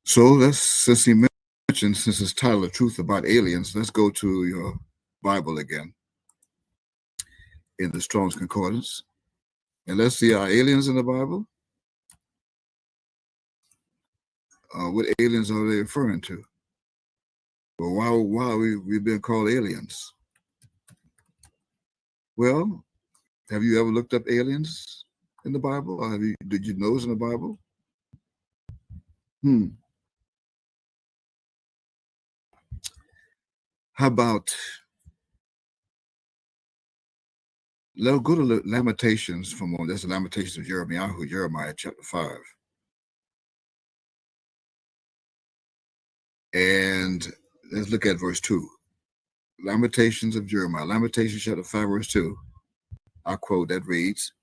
So let's, since it's titled The Truth About Aliens, let's go to your Bible again in the Strong's Concordance. And let's see, are aliens in the Bible? What aliens are they referring to? Well, why we've been called aliens? Well, have you ever looked up aliens in the Bible? Or did you know it's in the Bible? How about, let's go to Lamentations for a moment. That's the Lamentations of Jeremiah chapter 5. And let's look at verse 2. Lamentations of Jeremiah, Lamentations chapter 5, verse 2. I'll quote that reads,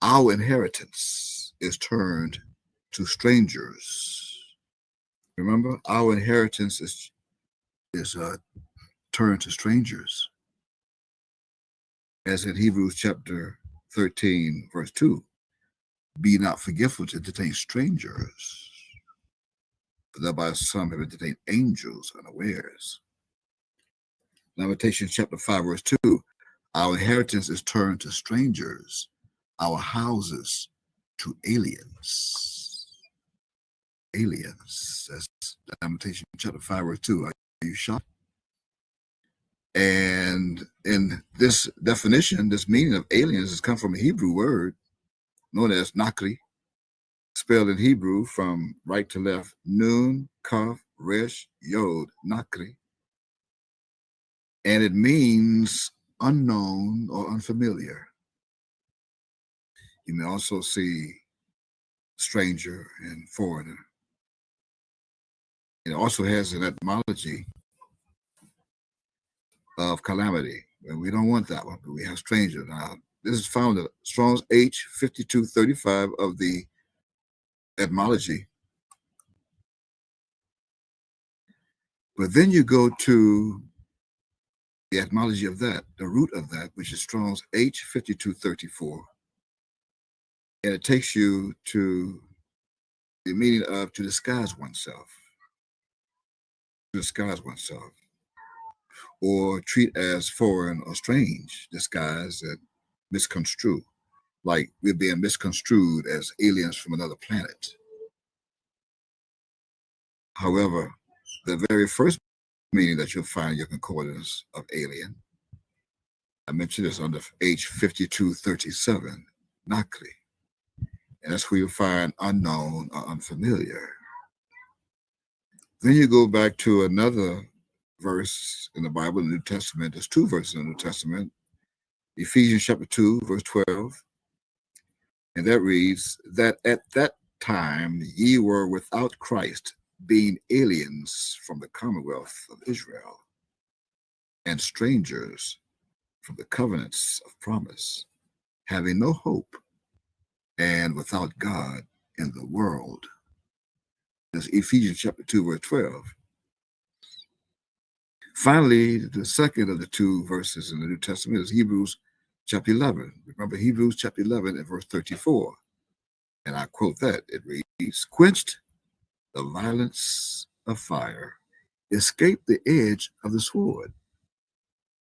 "Our inheritance is turned to strangers." Remember, our inheritance is turned to strangers. As in Hebrews chapter 13, verse 2, "Be not forgetful to entertain strangers, for thereby some have entertained angels unawares." Lamentations chapter 5, verse 2, "Our inheritance is turned to strangers, our houses to aliens." Aliens. That's Lamentations chapter 5, verse 2. Are you shocked? And in this definition, this meaning of aliens has come from a Hebrew word known as nakri, spelled in Hebrew from right to left, Nun, Kaf, Resh, Yod, nakri. And it means unknown or unfamiliar. You may also see stranger and foreigner. It also has an etymology of calamity, and we don't want that one, but we have stranger. Now, this is found in Strong's H5235 of the etymology. But then you go to the etymology of that, the root of that, which is Strong's H5234, and it takes you to the meaning of to disguise oneself. To disguise oneself, or treat as foreign or strange, disguise and misconstrue, like we're being misconstrued as aliens from another planet. However, the very first meaning that you'll find in your concordance of alien, I mentioned this under H5237, nakri, and that's where you'll find unknown or unfamiliar. Then you go back to another verse in the Bible, the New Testament. There's two verses in the New Testament. Ephesians chapter 2, verse 12. And that reads, "That at that time ye were without Christ, being aliens from the commonwealth of Israel, and strangers from the covenants of promise, having no hope and without God in the world. That's Ephesians chapter 2, verse 12. Finally, the second of the two verses in the New Testament is Hebrews chapter 11. Remember Hebrews chapter 11 and verse 34. And I quote that. It reads, "Quenched the violence of fire, escape the edge of the sword.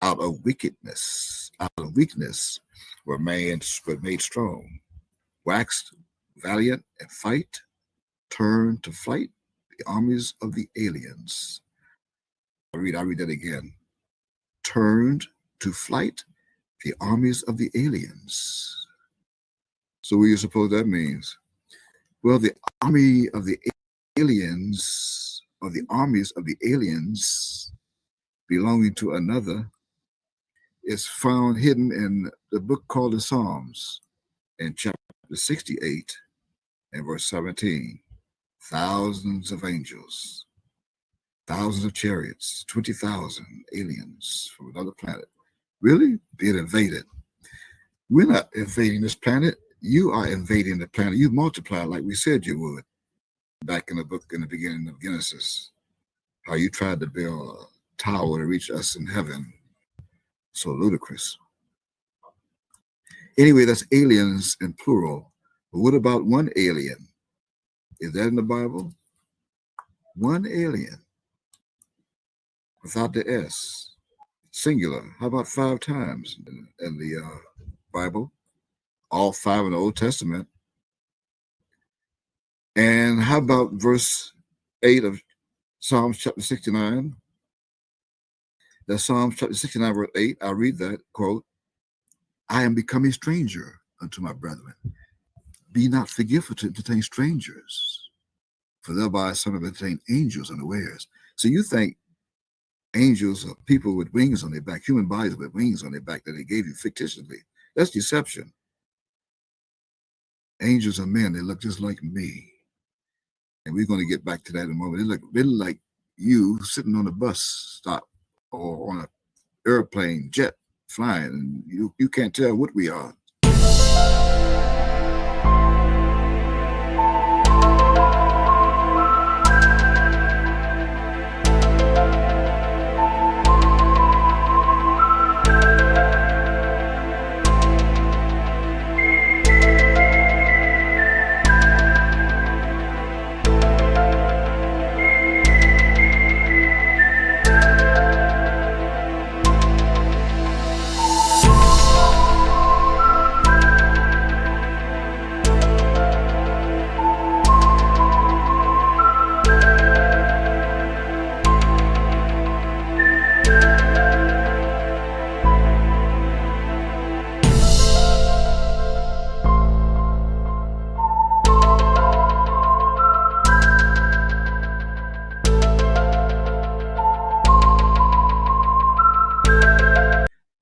Out of weakness were made strong, waxed valiant and fight, turned to flight the armies of the aliens." I read that again. Turned to flight the armies of the aliens. So what do you suppose that means? Well, the army of the aliens, or the armies of the aliens belonging to another, is found hidden in the book called the Psalms in chapter 68 and verse 17. Thousands of angels, thousands of chariots, 20,000 aliens from another planet. Really? Being invaded. We're not invading this planet. You are invading the planet. You multiplied like we said you would back in the book in the beginning of Genesis. How you tried to build a tower to reach us in heaven. So ludicrous. Anyway, that's aliens in plural. But what about one alien? Is that in the Bible? One alien. Without the S. Singular. How about 5 times in the Bible? All 5 in the Old Testament. And how about verse 8 of Psalms chapter 69? That's Psalms chapter 69, verse 8. I'll read that, quote, "I am becoming stranger unto my brethren. Be not forgetful to entertain strangers, for thereby some have entertained angels unawares." So you think angels are people with wings on their back, human bodies with wings on their back that they gave you fictitiously. That's deception. Angels are men. They look just like me. And we're going to get back to that in a moment. They look like you sitting on a bus stop or on an airplane, jet flying, and you can't tell what we are.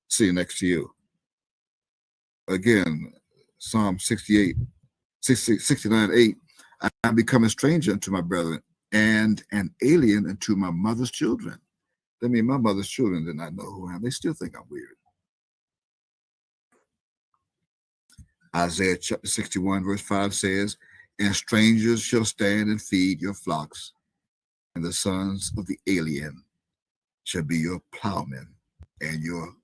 See next to you. Again, Psalm 69, 8. "I become a stranger unto my brethren and an alien unto my mother's children." That means my mother's children did not know who I am. They still think I'm weird. Isaiah chapter 61, verse 5 says, "And strangers shall stand and feed your flocks, and the sons of the alien shall be your plowmen and your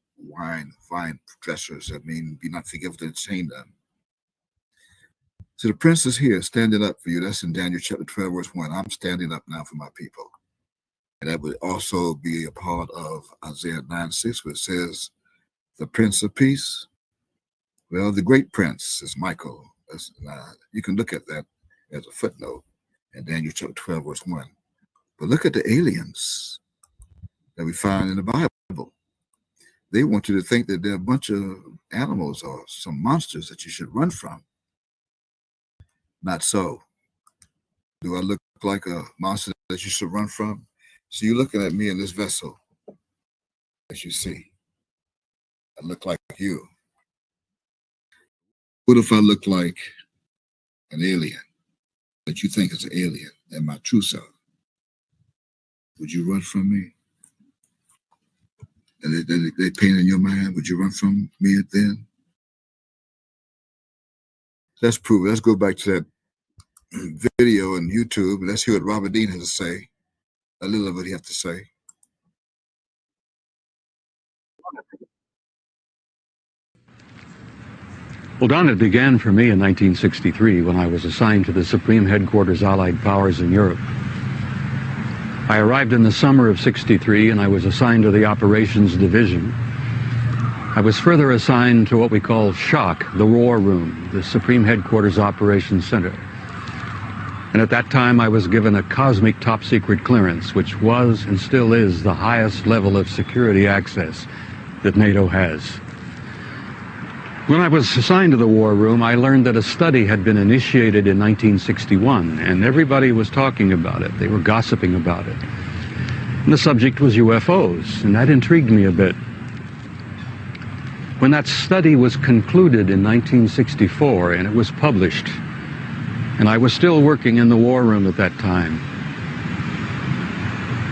vine dressers." I mean, be not forgetful to entertain them. So the prince is here standing up for you. That's in Daniel chapter 12, verse 1. I'm standing up now for my people. And that would also be a part of Isaiah 9:6, where it says, "The Prince of Peace." Well, the great prince is Michael. You can look at that as a footnote in Daniel chapter 12, verse 1. But look at the aliens that we find in the Bible. They want you to think that they're a bunch of animals or some monsters that you should run from. Not so. Do I look like a monster that you should run from? So you're looking at me in this vessel, as you see. I look like you. What if I look like an alien that you think is an alien and my true self? Would you run from me? And they paint in your mind, would you run from me then? Let's prove it. Let's go back to that video on YouTube and let's hear what Robert Dean has to say. A little of what he has to say.
Well, Don, it began for me in 1963 when I was assigned to the Supreme Headquarters Allied Powers in Europe. I arrived in the summer of '63 and I was assigned to the Operations Division. I was further assigned to what we call SHOC, the War Room, the Supreme Headquarters Operations Center. And at that time I was given a cosmic top secret clearance, which was and still is the highest level of security access that NATO has. When I was assigned to the War Room, I learned that a study had been initiated in 1961, and everybody was talking about it. They were gossiping about it. And the subject was UFOs, and that intrigued me a bit. When that study was concluded in 1964, and it was published, and I was still working in the War Room at that time,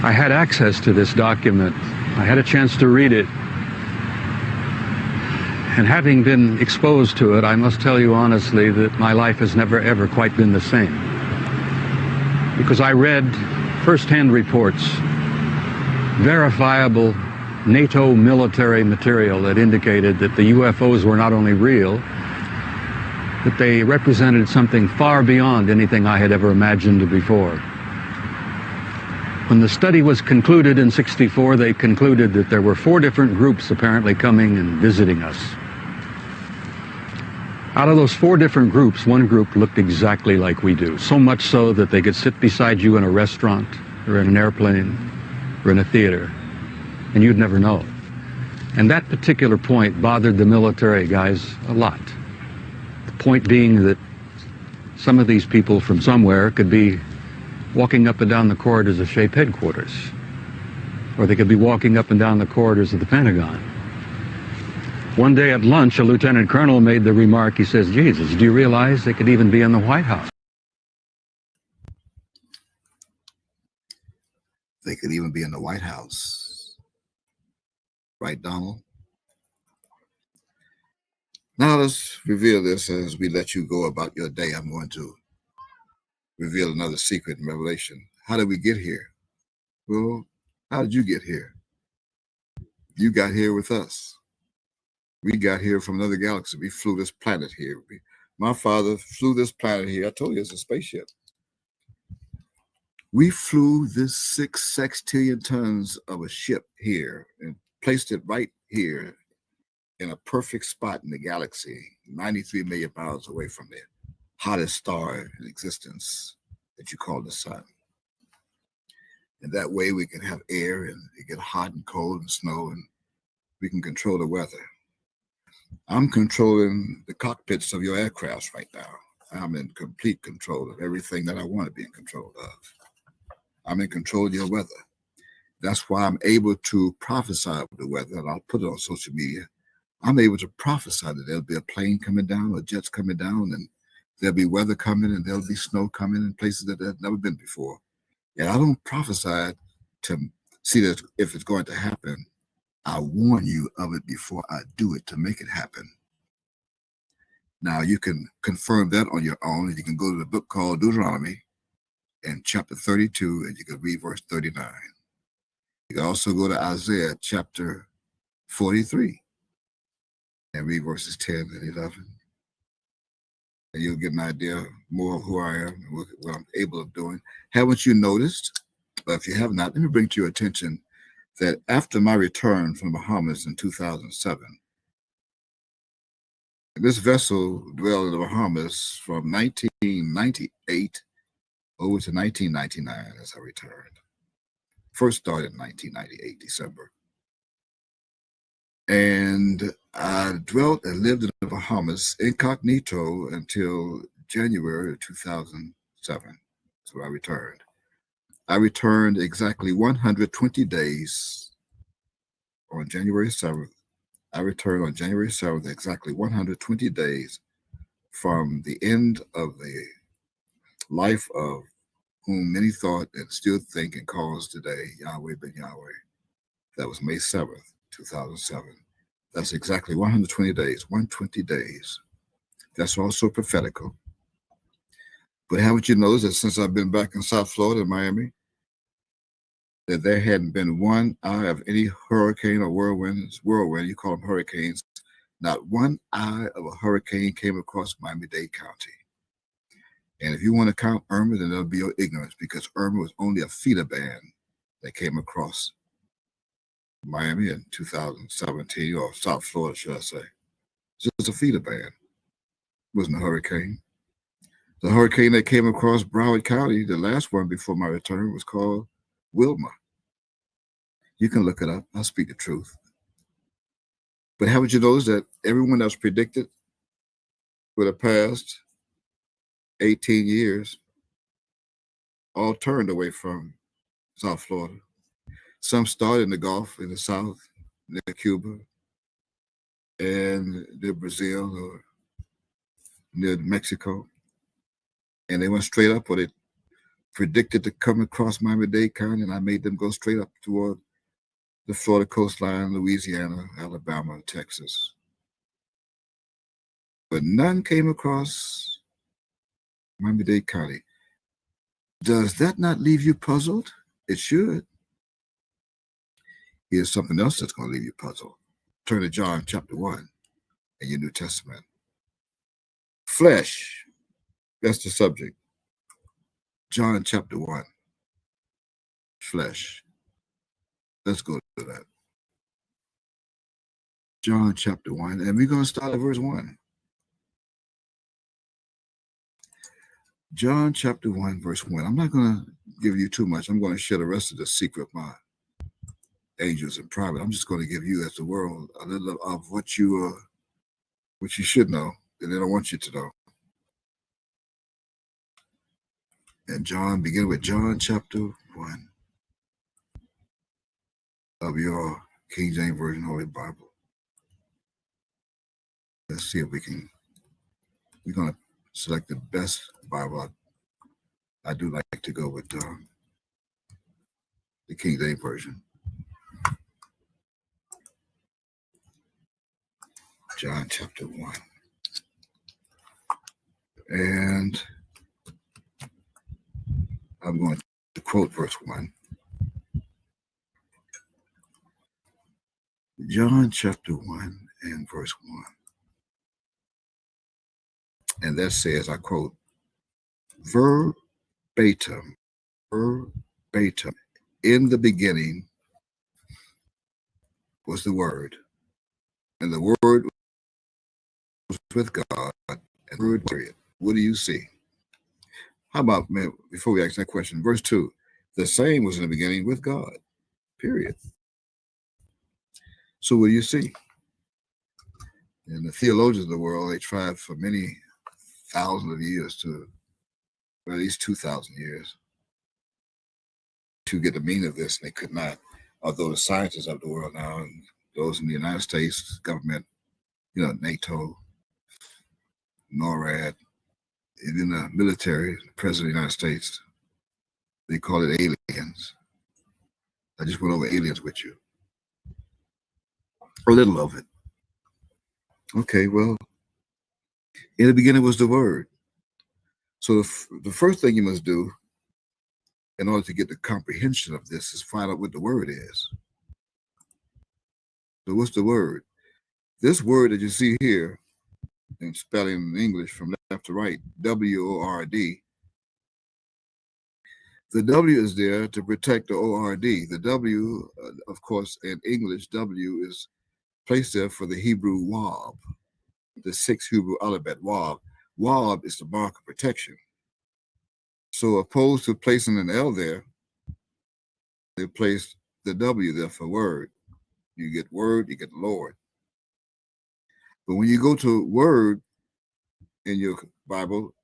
I had access to this document. I had a chance to read it. And having been exposed to it, I must tell you honestly that my life has never, ever quite been the same. Because I read first-hand reports, verifiable NATO military material that indicated that the UFOs were not only real, that they represented something far beyond anything I had ever imagined before. When the study was concluded in '64, they concluded that there were 4 different groups apparently coming and visiting us. Out of those 4 different groups, one group looked exactly like we do, so much so that they could sit beside you in a restaurant or in an airplane or in a theater, and you'd never know. And that particular point bothered the military guys a lot. The point being that some of these people from somewhere could be walking up and down the corridors of SHAPE headquarters, or they could be walking up and down the corridors of the Pentagon. One day at lunch, a lieutenant colonel made the remark, he says, "Jesus, do you realize they could even be in the White House?"
They could even be in the White House. Right, Donald? Now let's reveal this as we let you go about your day. I'm going to reveal another secret in Revelation. How did we get here? Well, how did you get here? You got here with us. We got here from another galaxy. We flew this planet here. My father flew this planet here. I told you it's a spaceship. We flew this 6 sextillion tons of a ship here and placed it right here in a perfect spot in the galaxy, 93 million miles away from the hottest star in existence that you call the sun. And that way we can have air and it get hot and cold and snow and we can control the weather. I'm controlling the cockpits of your aircrafts right now. I'm in complete control of everything that I want to be in control of. I'm in control of your weather. That's why I'm able to prophesy the weather, and I'll put it on social media. I'm able to prophesy that there'll be a plane coming down or jets coming down, and there'll be weather coming and there'll be snow coming in places that have never been before. And I don't prophesy to see that if it's going to happen. I warn you of it before I do it to make it happen. Now you can confirm that on your own, and you can go to the book called Deuteronomy in chapter 32, and you can read verse 39. You can also go to Isaiah chapter 43 and read verses 10 and 11. And you'll get an idea more of who I am and what I'm able of doing. Haven't you noticed? But if you have not, let me bring to your attention that after my return from the Bahamas in 2007, this vessel dwelled in the Bahamas from 1998 over to 1999 as I returned. First started in 1998, December. And I dwelt and lived in the Bahamas incognito until January of 2007. So I returned. I returned exactly 120 days on January 7th. I returned on January 7th, exactly 120 days from the end of the life of whom many thought and still think and calls today Yahweh ben Yahweh. That was May 7th, 2007. That's exactly 120 days, 120 days That's also prophetical. But haven't you noticed that since I've been back in South Florida, Miami, that there hadn't been one eye of any hurricane or whirlwind, you call them hurricanes, not one eye of a hurricane came across Miami-Dade County. And if you want to count Irma, then that'll be your ignorance, because Irma was only a feeder band that came across Miami in 2017, or South Florida, should I say. Just a feeder band. It wasn't a hurricane. The hurricane that came across Broward County, the last one before my return, was called Wilma. You can look it up. I'll speak the truth. But haven't you noticed that everyone that's predicted for the past 18 years all turned away from South Florida? Some started in the Gulf in the South, near Cuba, and near Brazil or near Mexico. And they went straight up, or they predicted to come across Miami-Dade County, and I made them go straight up toward the Florida coastline, Louisiana, Alabama, Texas. But none came across Miami-Dade County. Does that not leave you puzzled? It should. Here's something else that's going to leave you puzzled. Turn to John chapter 1 in your New Testament. Flesh, that's the subject. John chapter 1. Flesh. Let's go to that. John chapter 1, and we're going to start at verse 1. John chapter 1, verse 1. I'm not going to give you too much. I'm going to share the rest of the secret of my angels in private. I'm just going to give you, as the world, a little of what you should know, and then I want you to know. And John, begin with John chapter 1 of your King James Version Holy Bible. Let's see if we're going to select the best Bible. I do like to go with the King James Version. John chapter 1. And I'm going to quote verse 1. John chapter 1 and verse 1. And that says, I quote, verbatim, in the beginning was the Word, and the Word was with God, and the Word, period. What do you see? How about, man, before we ask that question, verse 2, the same was in the beginning with God, period. So what do you see? And the theologians of the world, they tried for many thousands of years or at least 2,000 years, to get the meaning of this, and they could not. Although the scientists of the world now, and those in the United States government, NATO, NORAD, even the military, the President of the United States, they call it aliens. I just went over aliens with you. A little of it. Okay, well, in the beginning was the Word. So the first thing you must do in order to get the comprehension of this is find out what the Word is. So what's the Word? This word that you see here, in spelling in English from left to right, W-O-R-D, the W is there to protect the O-R-D. The W, of course, in English, W is placed there for the Hebrew Wab, the 6 Hebrew alphabet, Wab. Wab is the mark of protection. So opposed to placing an L there, they placed the W there for Word. You get Word, you get Lord. But when you go to Word in your Bible,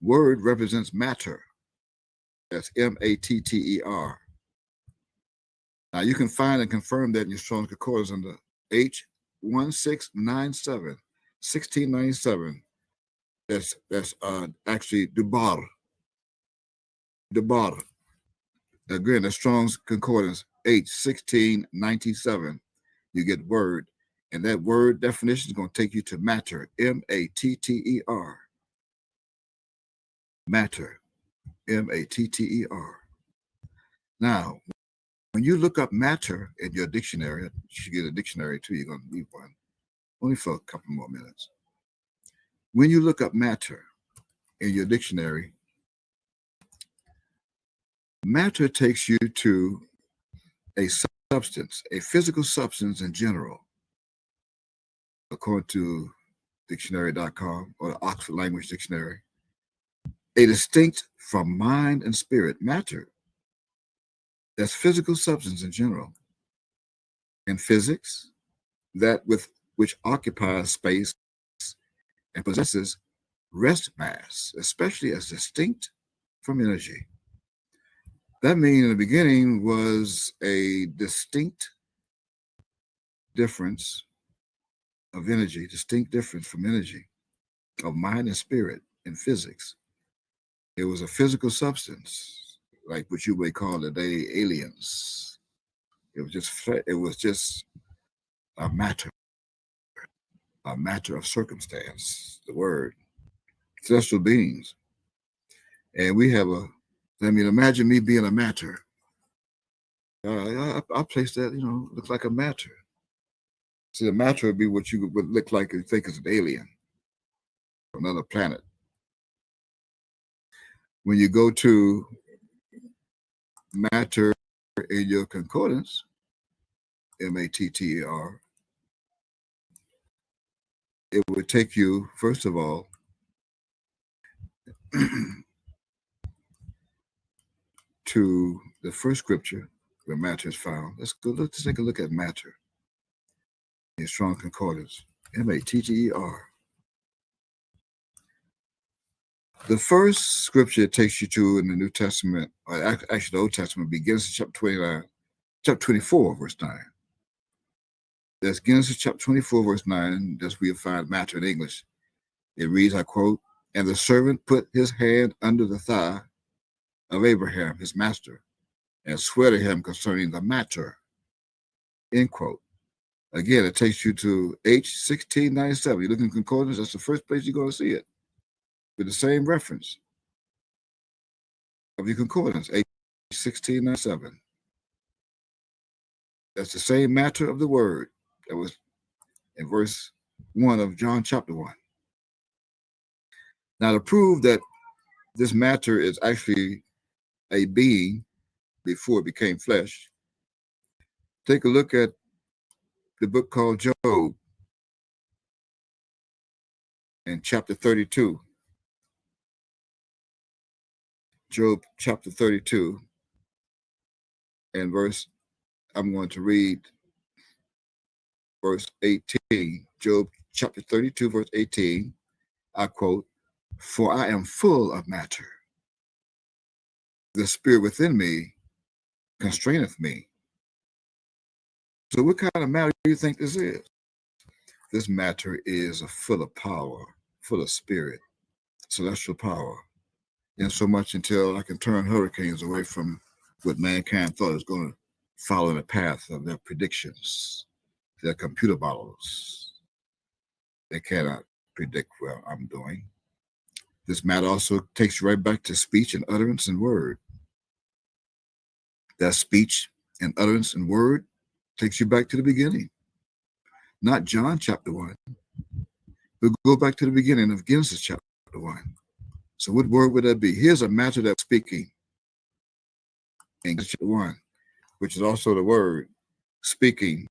Word represents matter. That's M-A-T-T-E-R. Now you can find and confirm that in your Strong's Concordance under H1697, 1697. That's actually Dubar. Dubar. Again, the Strong's Concordance H1697. You get Word, And that word definition is going to take you to matter, M-A-T-T-E-R. Matter, M-A-T-T-E-R. Now, when you look up matter in your dictionary, you should get a dictionary too, you're going to need one, only for a couple more minutes. When you look up matter in your dictionary, matter takes you to a substance, a physical substance in general, according to dictionary.com or the Oxford Language Dictionary, a distinct from mind and spirit matter. That's physical substance in general. In physics, that with which occupies space and possesses rest mass, especially as distinct from energy. That means in the beginning was a distinct difference of energy, distinct difference from energy, of mind and spirit in physics. It was a physical substance, like what you may call today aliens. It was just a matter of circumstance, the word, celestial beings. And we have imagine me being a matter. I place that, looks like a matter. See, a matter would be what you would look like if you think is an alien from another planet. When you go to matter in your concordance, M-A-T-T-E-R, it would take you, first of all, to the first scripture where matter is found. Let's take a look at matter in Strong Concordance, M-A-T-T-E-R. The first scripture it takes you to in the New Testament, or actually the Old Testament, begins in chapter 24, verse 9. That's Genesis chapter 24, verse 9. That's where you find matter in English. It reads, I quote, "And the servant put his hand under the thigh of Abraham, his master, and swear to him concerning the matter," end quote. Again, it takes you to H1697. You look in concordance, that's the first place you're going to see it, with the same reference of your concordance, H1697. That's the same matter of the word that was in verse 1 of John chapter 1. Now, to prove that this matter is actually a being before it became flesh, take a look at the book called Job in chapter 32. Job chapter 32 and I'm going to read verse 18. Job chapter 32, verse 18, I quote, "For I am full of matter. The spirit within me constraineth me." So what kind of matter do you think this is? This matter is full of power, full of spirit, celestial power, in so much until I can turn hurricanes away from what mankind thought was going to follow the path of their predictions, their computer models. They cannot predict what I'm doing. This matter also takes you right back to speech and utterance and word. That speech and utterance and word takes you back to the beginning. Not John chapter 1, but go back to the beginning of Genesis chapter 1. So what word would that be? Here's a matter that's speaking in Genesis chapter 1, which is also the word speaking.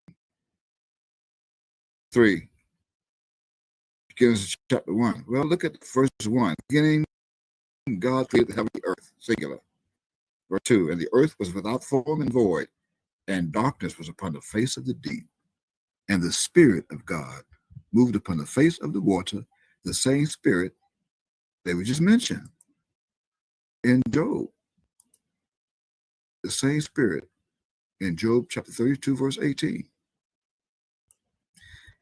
3, Genesis chapter 1. Well, look at verse 1. Beginning, God created the heaven and the earth, singular. Verse 2, "And the earth was without form and void, and darkness was upon the face of the deep. And the Spirit of God moved upon the face of the water," the same Spirit that we just mentioned in Job. The same Spirit in Job chapter 32, verse 18.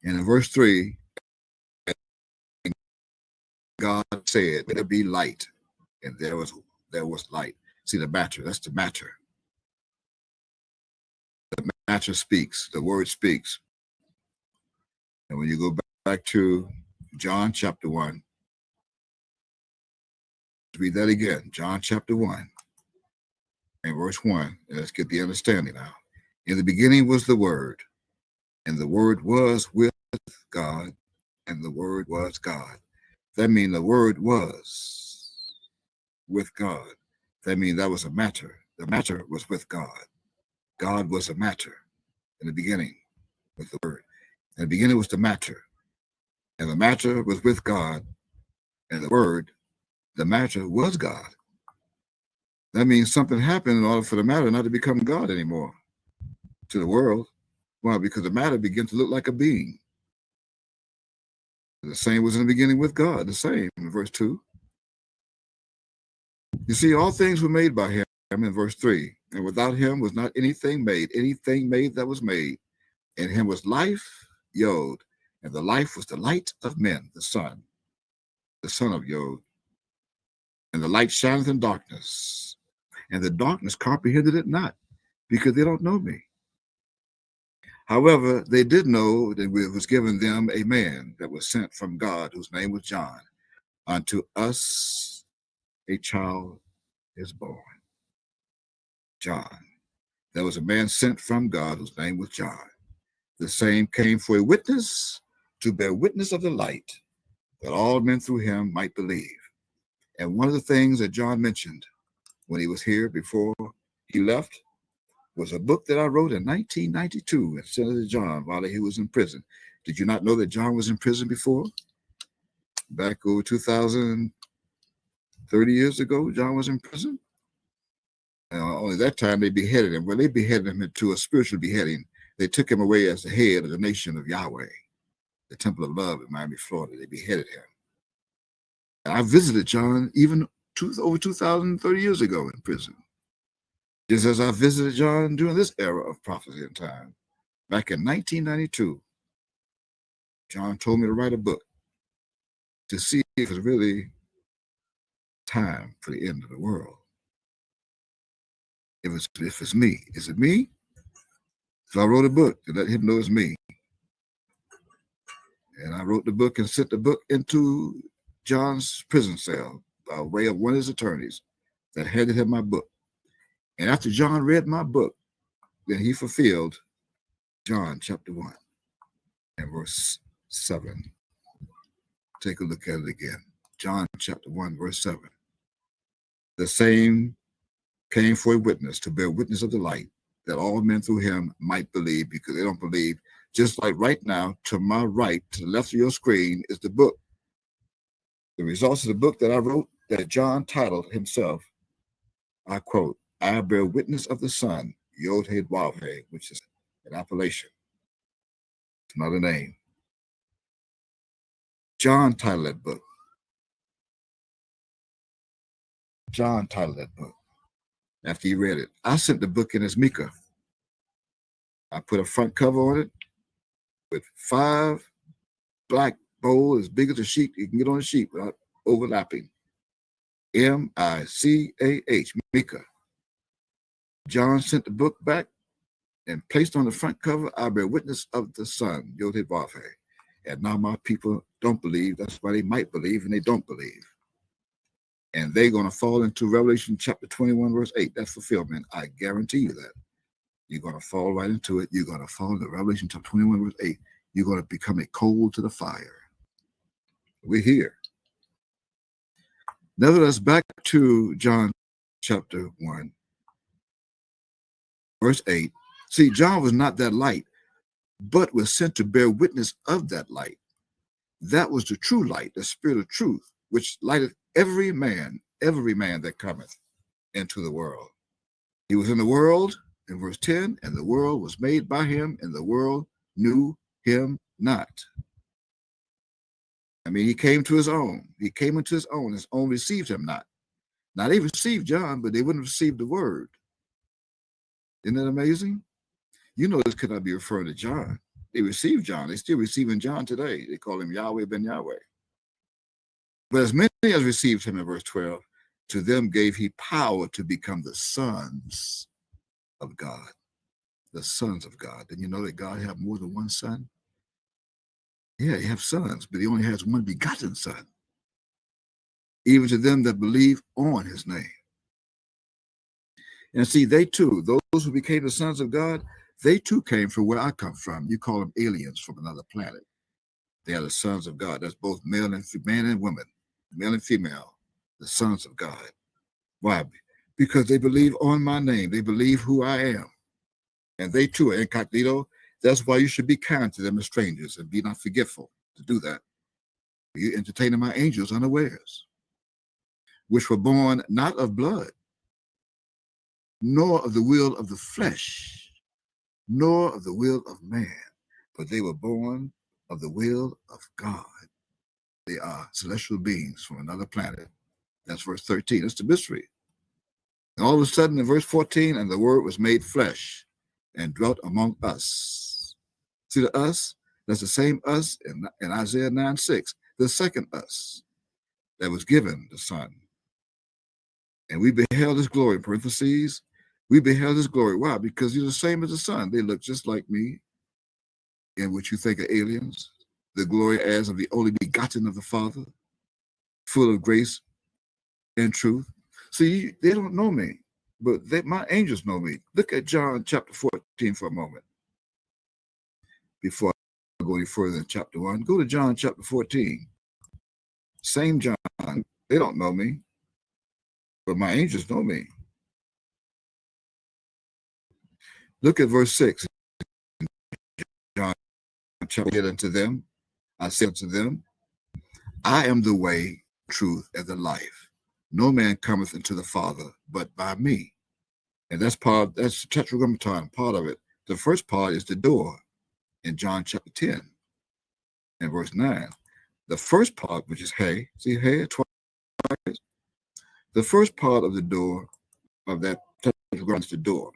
And in verse 3, God said, "Let there be light." And there was light. See the matter, that's the matter. The matter speaks, the word speaks. And when you go back to John chapter 1, read that again. John chapter 1 and verse 1. Let's get the understanding now. In the beginning was the Word, and the Word was with God, and the Word was God. That means the Word was with God. That means that was a matter. The matter was with God. God was a matter in the beginning with the Word. In the beginning was the matter, and the matter was with God, and the Word, the matter was God. That means something happened in order for the matter not to become God anymore to the world. Why? Because the matter began to look like a being. The same was in the beginning with God, the same in verse 2. You see, all things were made by him in verse 3. And without him was not anything made that was made. In him was life, Yod, and the life was the light of men, the son of Yod. And the light shineth in darkness, and the darkness comprehended it not, because they don't know me. However, they did know that it was given them a man that was sent from God, whose name was John. Unto us a child is born. John. There was a man sent from God, whose name was John. The same came for a witness, to bear witness of the light, that all men through him might believe. And one of the things that John mentioned when he was here before he left was a book that I wrote in 1992 and sent it to John while he was in prison. Did you not know that John was in prison before? Back over 30 years ago, John was in prison. Only that time they beheaded him. Well, they beheaded him into a spiritual beheading. They took him away as the head of the nation of Yahweh, the Temple of Love in Miami, Florida. They beheaded him. And I visited John even over 2,030 years ago in prison. Just as I visited John during this era of prophecy and time. Back in 1992, John told me to write a book to see if it's really time for the end of the world. If it's me, is it me? So I wrote a book to let him know it's me. And I wrote the book and sent the book into John's prison cell by way of one of his attorneys that handed him my book. And after John read my book, then he fulfilled John chapter 1 and verse 7. Take a look at it again. John chapter 1, verse 7. The same came for a witness, to bear witness of the light, that all men through him might believe, because they don't believe. Just like right now, to my right, to the left of your screen, is the book. The results of the book that I wrote, that John titled himself, I quote, I bear witness of the Son, Yod-Heh-Wav-Heh, which is an appellation. It's not a name. John titled that book. John titled that book. After he read it, I sent the book in as Micah. I put a front cover on it with 5 black bold as big as a sheet. You can get on a sheet without overlapping. M-I-C-A-H, Micah. John sent the book back and placed on the front cover, I bear witness of the Son, Yod-Heh-Wav-Heh. And now my people don't believe. That's why they might believe, and they don't believe. And they're going to fall into Revelation chapter 21, verse 8. That's fulfillment. I guarantee you that. You're going to fall right into it. You're going to fall into Revelation chapter 21, verse 8. You're going to become a coal to the fire. We're here. Nevertheless, back to John chapter 1, verse 8. See, John was not that light, but was sent to bear witness of that light. That was the true light, the spirit of truth, which lighteth every man that cometh into the world. He was in the world, in verse 10, and the world was made by him, and the world knew him not. I mean, he came to his own. He came into his own received him not. Now, they received John, but they wouldn't receive the word. Isn't that amazing? You know this could not be referring to John. They received John. They're still receiving John today. They call him Yahweh ben Yahweh. But as many as received him in verse 12, to them gave he power to become the sons of God. The sons of God. Did you know that God had more than one son? Yeah, you have sons, but he only has one begotten son. Even to them that believe on his name. And see, they too, those who became the sons of God, they too came from where I come from. You call them aliens from another planet. They are the sons of God. That's both male and man and woman, male and female, the sons of God. Why? Because they believe on my name. They believe who I am. And they too are incognito. That's why you should be kind to them as strangers and be not forgetful to do that. You entertaining my angels unawares, which were born not of blood, nor of the will of the flesh, nor of the will of man, but they were born of the will of God. They are celestial beings from another planet. That's verse 13. That's the mystery. And all of a sudden in verse 14, and the word was made flesh and dwelt among us. See the us? That's the same us in Isaiah 9:6, the second us that was given the Son. And we beheld his glory, in parentheses. We beheld his glory. Why? Because he's the same as the Son. They look just like me, in which you think are aliens. The glory as of the only begotten of the Father, full of grace and truth. See, they don't know me, but my angels know me. Look at John chapter 14 for a moment. Before I go any further in chapter 1, go to John chapter 14. Same John. They don't know me, but my angels know me. Look at verse 6. John chapter unto them, I said to them, I am the way, truth, and the life. No man cometh into the Father but by me. And that's the tetragrammaton part of it. The first part is the door in John chapter 10 and verse 9. The first part, which is hey, see hey twice. The first part of the door of that tetragrammaton is the door.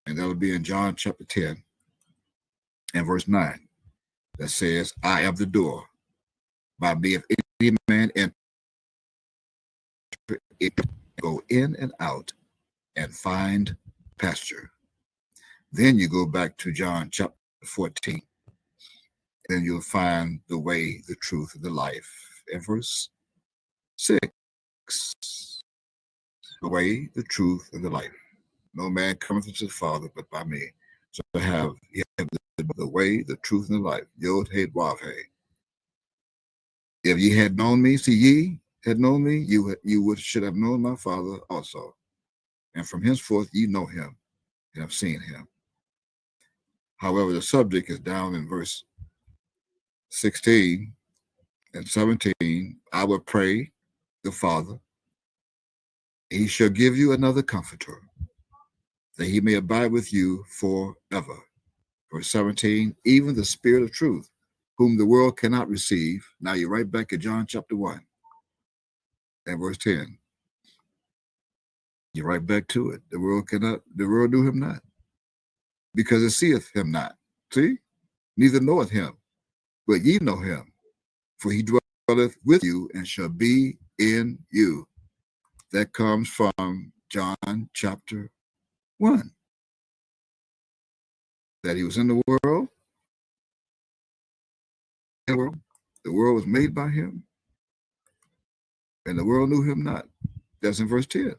And that'll be in John chapter 10 and verse 9. That says, I am the door. By me, if any man enter it, go in and out and find pasture. Then you go back to John chapter 14. Then you'll find the way, the truth, and the life. In verse 6, the way, the truth, and the life. No man cometh to the Father but by me. So you have the way, the truth, and the life. Yod, He, Wav, He. If ye had known me, see ye had known me, you should have known my Father also. And from henceforth ye know him and have seen him. However, the subject is down in verse 16 and 17. I will pray the Father, he shall give you another comforter, that he may abide with you forever. Verse 17, even the Spirit of truth, whom the world cannot receive. Now you're right back at John chapter 1 and verse 10. You're right back to it. The world knew him not, because it seeth him not. See? Neither knoweth him, but ye know him, for he dwelleth with you and shall be in you. That comes from John chapter 1. That he was in the world. The world was made by him, and the world knew him not. That's in verse 10.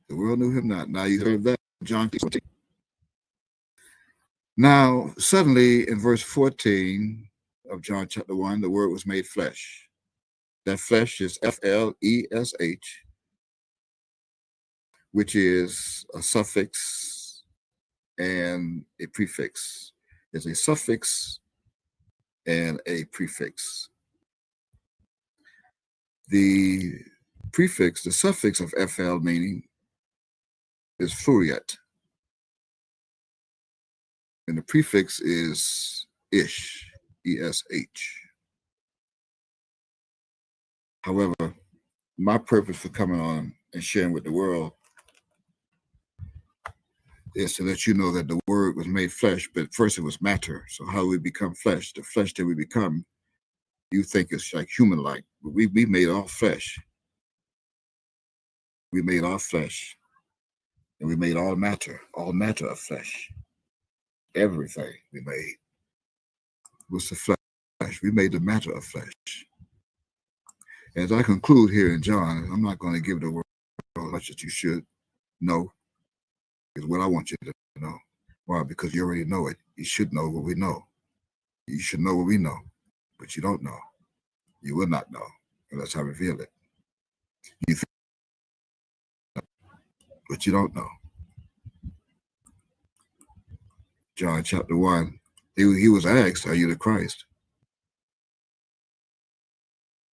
The world knew him not. Now you heard that, John 14. Now, suddenly in verse 14 of John chapter 1, the word was made flesh. That flesh is F-L-E-S-H, which is a suffix and a prefix. It's a suffix and a prefix. The prefix, the suffix of FL meaning is furiat. And the prefix is ish, E-S-H. However, my purpose for coming on and sharing with the world is to let you know that the word was made flesh, but first it was matter. So how we become flesh, the flesh that we become, you think it's like human-like, but we made all flesh. We made all flesh. And we made all matter of flesh. Everything we made was the flesh. We made the matter of flesh. As I conclude here in John, I'm not going to give the word as much as you should know, is what I want you to know. Why? Because you already know it. You should know what we know. You should know what we know, but you don't know. You will not know unless I reveal it. You think, but you don't know. John chapter 1, he was asked, are you the Christ?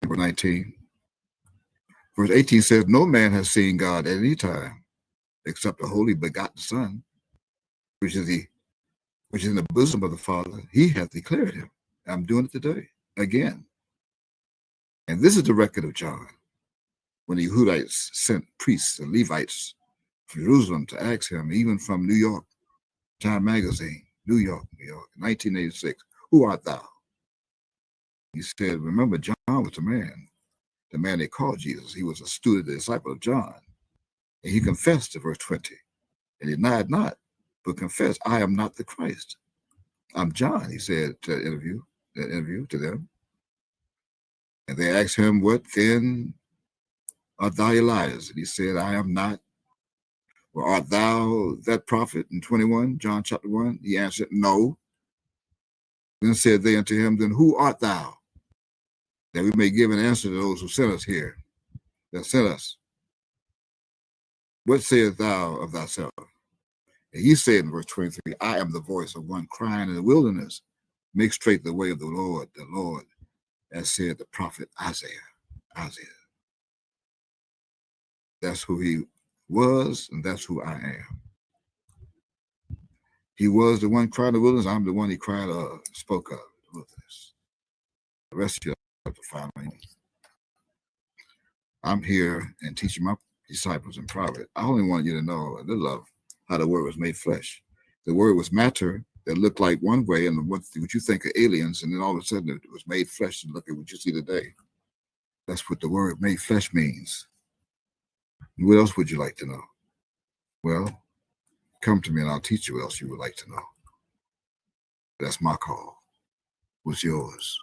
Verse 19. Verse 18 says, no man has seen God at any time except the Holy Begotten Son, which is in the bosom of the Father. He hath declared him. I'm doing it today again. And this is the record of John, when the Yehudites sent priests and Levites from Jerusalem to ask him, even from New York, Time Magazine, New York, 1986, who art thou? He said, remember, John was the man they called Jesus. He was a student, a disciple of John. And he confessed to verse 20, and he denied not, but confessed, I am not the Christ. I'm John, he said to that interview to them. And they asked him, what then art thou Elias? And he said, I am not. Or art thou that prophet in 21, John chapter 1? He answered, no. Then said they unto him, then who art thou? That we may give an answer to those who sent us here, that sent us. What sayest thou of thyself? And he said in verse 23, I am the voice of one crying in the wilderness, make straight the way of the Lord, as said the prophet Isaiah. That's who he was, and that's who I am. He was the one crying in the wilderness. I'm the one he spoke of, the wilderness. The rest of you have to follow me. I'm here and teaching my disciples in private. I only want you to know a little of how the word was made flesh. The word was matter that looked like one way, and what you think of aliens, and then all of a sudden it was made flesh, and look at what you see today. That's what the word made flesh means. What else would you like to know? Well, come to me and I'll teach you what else you would like to know. That's my call. What's yours?